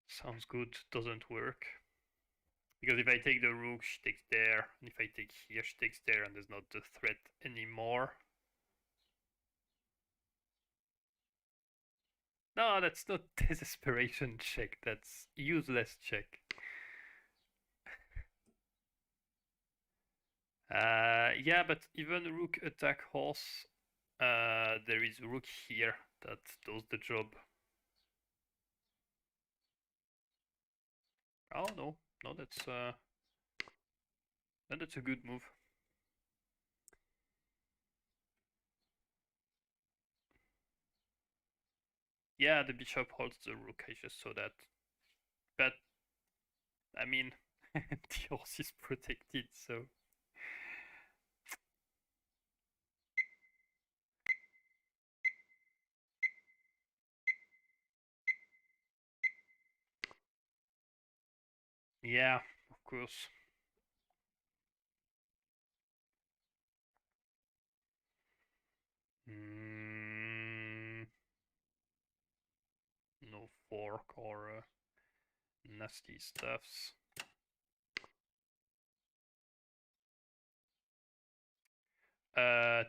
Sounds good, doesn't work. Because if I take the rook, she takes there, and if I take here, she takes there, and there's not the threat anymore. No, that's not desperation check, that's useless check. Yeah, but even rook attack horse, there is rook here that does the job. Oh no, no, that's a good move. Yeah, the bishop holds the rook. I just saw that, but I mean, the horse is protected, so. Yeah, of course. No fork or nasty stuffs.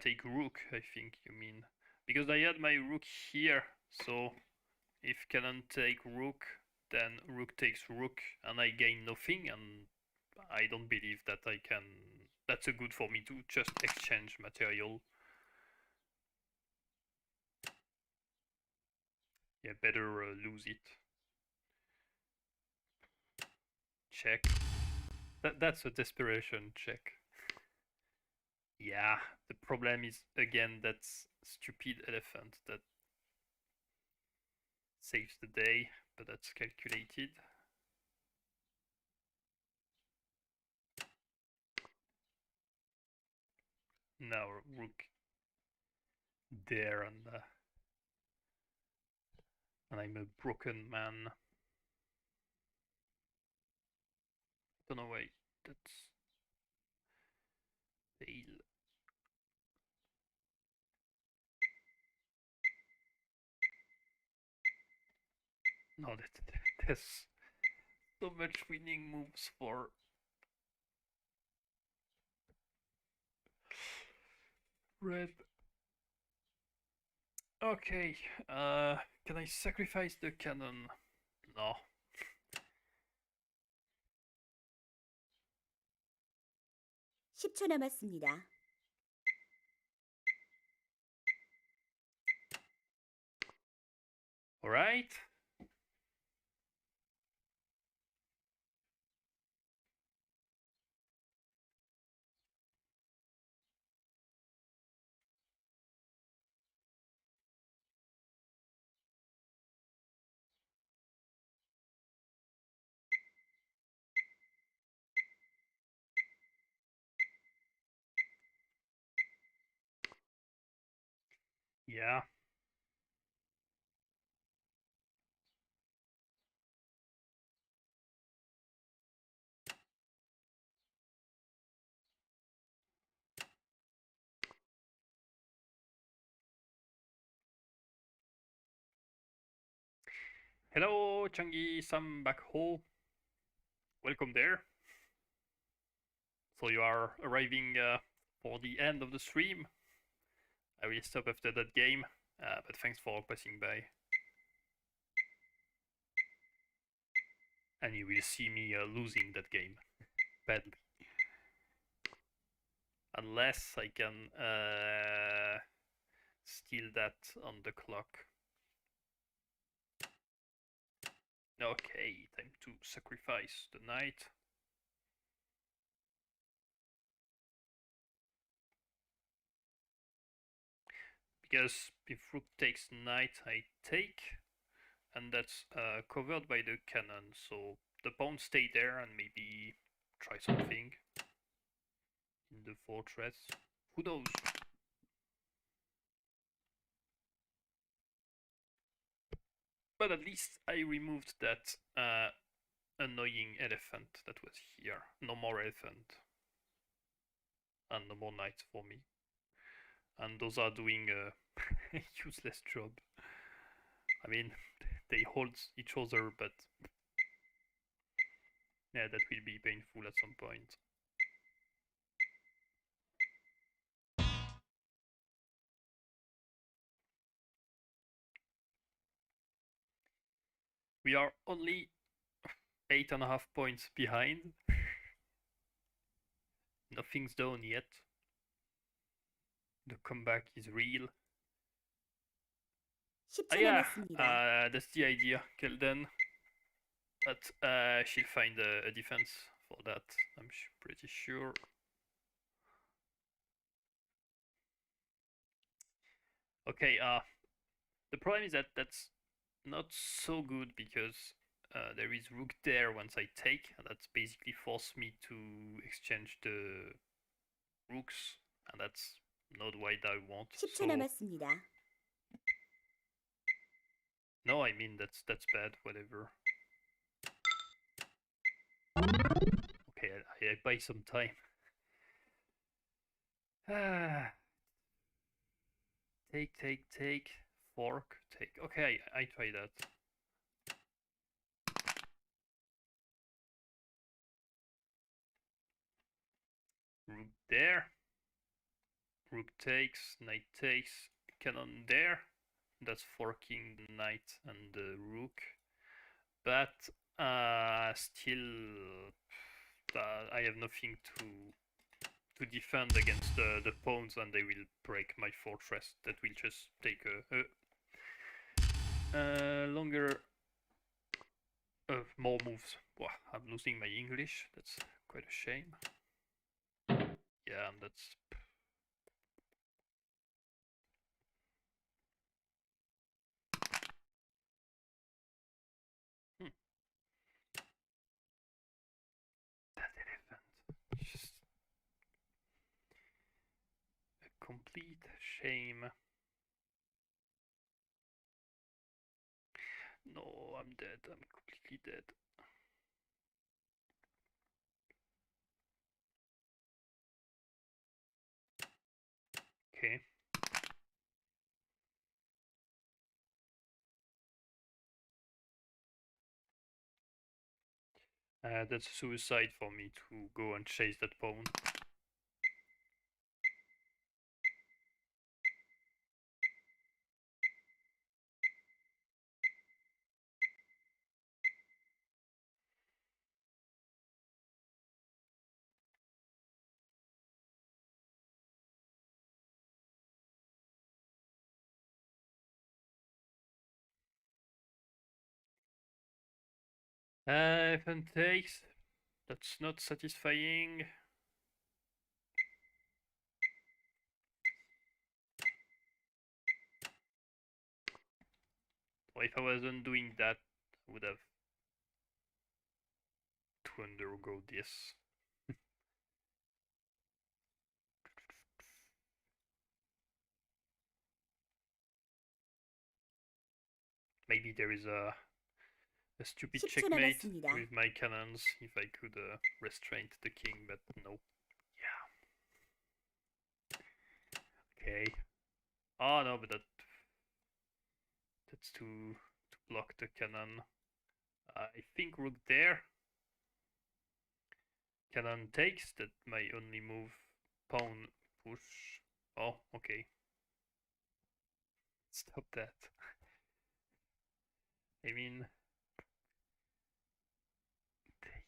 Take rook, I think you mean. Because I had my rook here, so if cannon take rook, then rook takes rook, and I gain nothing, and I don't believe that I can. That's a good for me to just exchange material. Yeah, better lose it. Check. That's a desperation check. Yeah, the problem is again that's stupid elephant that saves the day, but that's calculated. Now rook there, and I'm a broken man. Don't know why that's fail. No, there's so much winning moves for red. Okay, can I sacrifice the cannon? No. (10초) 남았습니다. Alright. Yeah. Hello, Janggi, Sam back home. Welcome there. So you are arriving for the end of the stream. I will stop after that game, but thanks for passing by. And you will see me losing that game badly. Unless I can steal that on the clock. Okay, time to sacrifice the knight. Because if rook takes knight, I take, and that's covered by the cannon, so the pawn stay there and maybe try something in the fortress. Who knows? But at least I removed that annoying elephant that was here. No more elephant. And no more knights for me. And those are doing a useless job. I mean, they hold each other, but yeah, that will be painful at some point. We are only 8.5 points behind. Nothing's done yet. The comeback is real. 10초 Yeah, 남았습니다. that's the idea, Kelden. But she'll find a defense for that, I'm pretty sure. Okay, the problem is that that's not so good because there is rook there once I take, and that's basically forced me to exchange the rooks, and that's not what I want. 10초 So 남았습니다. no, I mean that's bad. Whatever. Okay, I buy some time. Take. Fork, take. Okay, I try that. Rook there. Rook takes, knight takes, cannon there. That's forking the knight and the rook. But still, I have nothing to defend against the pawns, and they will break my fortress. That will just take a longer, more moves. Wow, I'm losing my English. That's quite a shame. Yeah, and that's. That elephant. Just a complete shame. No, I'm dead. I'm completely dead. Okay. That's suicide for me to go and chase that pawn. Elephant takes. That's not satisfying. Or if I wasn't doing that, I would have to undergo this. Maybe there is a stupid 10초 checkmate 남았습니다. with my cannons if I could restrain the king, but no. Yeah. Okay. Oh no, but that's to block the cannon. I think rook there. Cannon takes, that my only move. Pawn push. Oh, okay. Stop that. I mean, take.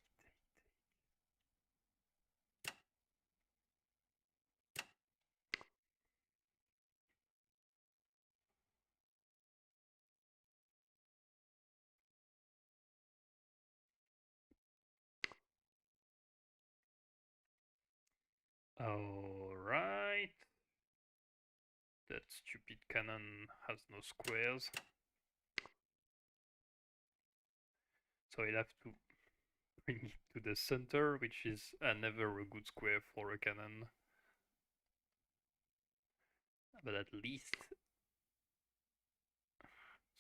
Alright. That stupid cannon has no squares. So I'll have to bring it to the center, which is never a good square for a cannon. But at least,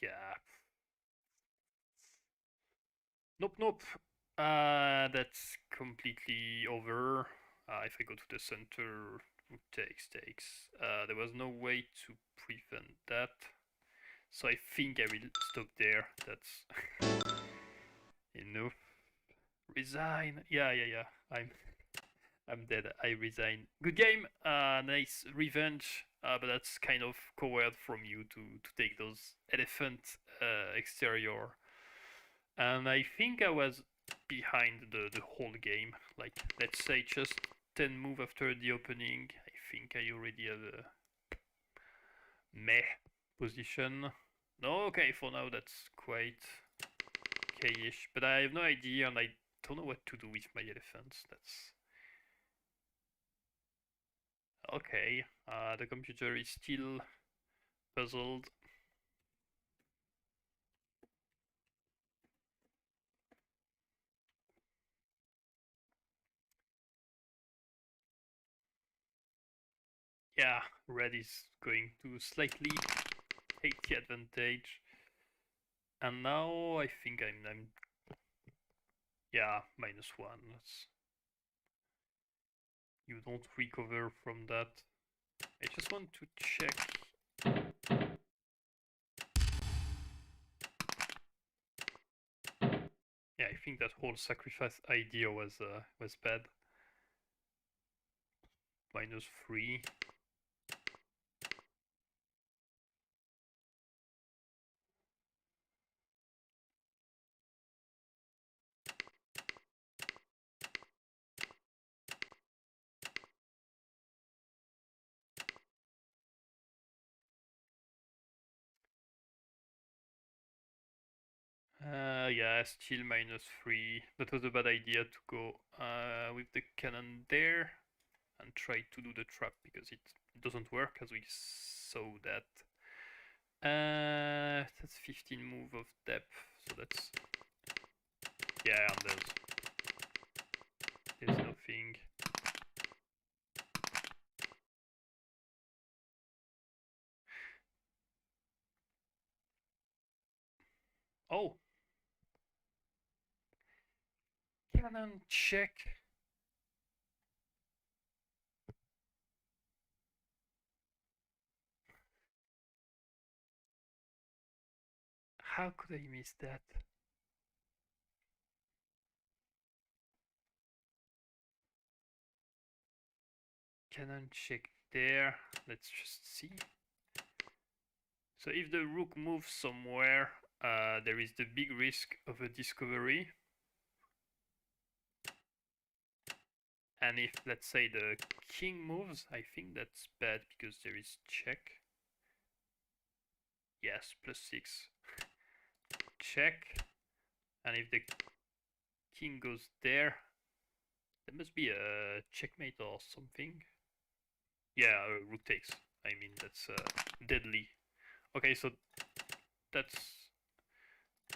yeah. Nope. That's completely over. If I go to the center, takes. There was no way to prevent that. So I think I will stop there. That's enough. Resign. Yeah. I'm dead. I resign. Good game. Nice revenge. But that's kind of coward from you to take those elephant exterior. And I think I was behind the whole game. Like, let's say just 10 move after the opening. I think I already have a meh position. No, okay, for now that's quite okay-ish. But I have no idea and I don't know what to do with my elephants. That's okay. The computer is still puzzled. Yeah, red is going to slightly take the advantage. And now I think I'm yeah, -1. You don't recover from that. I just want to check. Yeah, I think that whole sacrifice idea was bad. -3. Yeah, still -3. That was a bad idea to go with the cannon there and try to do the trap because it doesn't work as we saw that. That's 15 move of depth, so that's yeah, and there's nothing. Oh, cannon check. How could I miss that? Cannon check there. Let's just see. So if the rook moves somewhere, there is the big risk of a discovery. And if, let's say, the king moves, I think that's bad because there is check. Yes, +6. Check. And if the king goes there, there must be a checkmate or something. Yeah, rook takes. I mean, that's deadly. Okay, so that's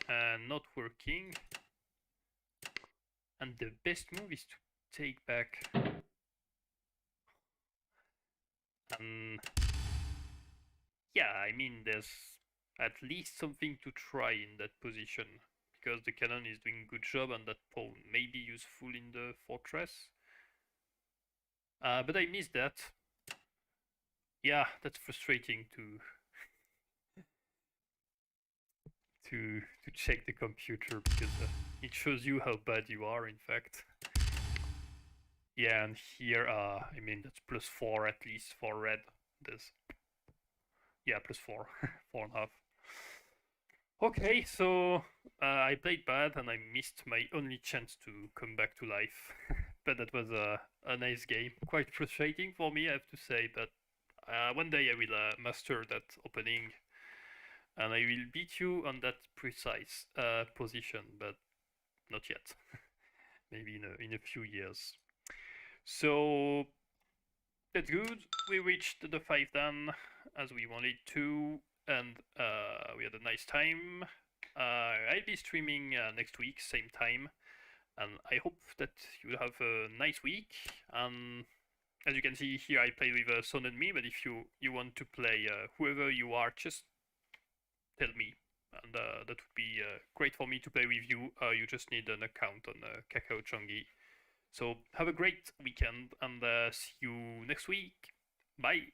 not working. And the best move is to take back. Yeah, I mean, there's at least something to try in that position because the cannon is doing a good job and that pawn may be useful in the fortress. But I missed that. Yeah, that's frustrating to check the computer because it shows you how bad you are, in fact. Yeah, and here, I mean, that's +4 at least for red. There's, yeah, +4, 4.5. Okay, so I played bad and I missed my only chance to come back to life. But that was a nice game. Quite frustrating for me, I have to say, but one day I will master that opening and I will beat you on that precise position, but not yet. Maybe in a few years. So That's good. We reached the 5 dan as we wanted to, and we had a nice time. I'll be streaming next week, same time, and I hope that you have a nice week. As you can see here, I play with Son and me, but if you want to play whoever you are, just tell me, and that would be great for me to play with you. You just need an account on Kakao Janggi. So have a great weekend, and see you next week. Bye.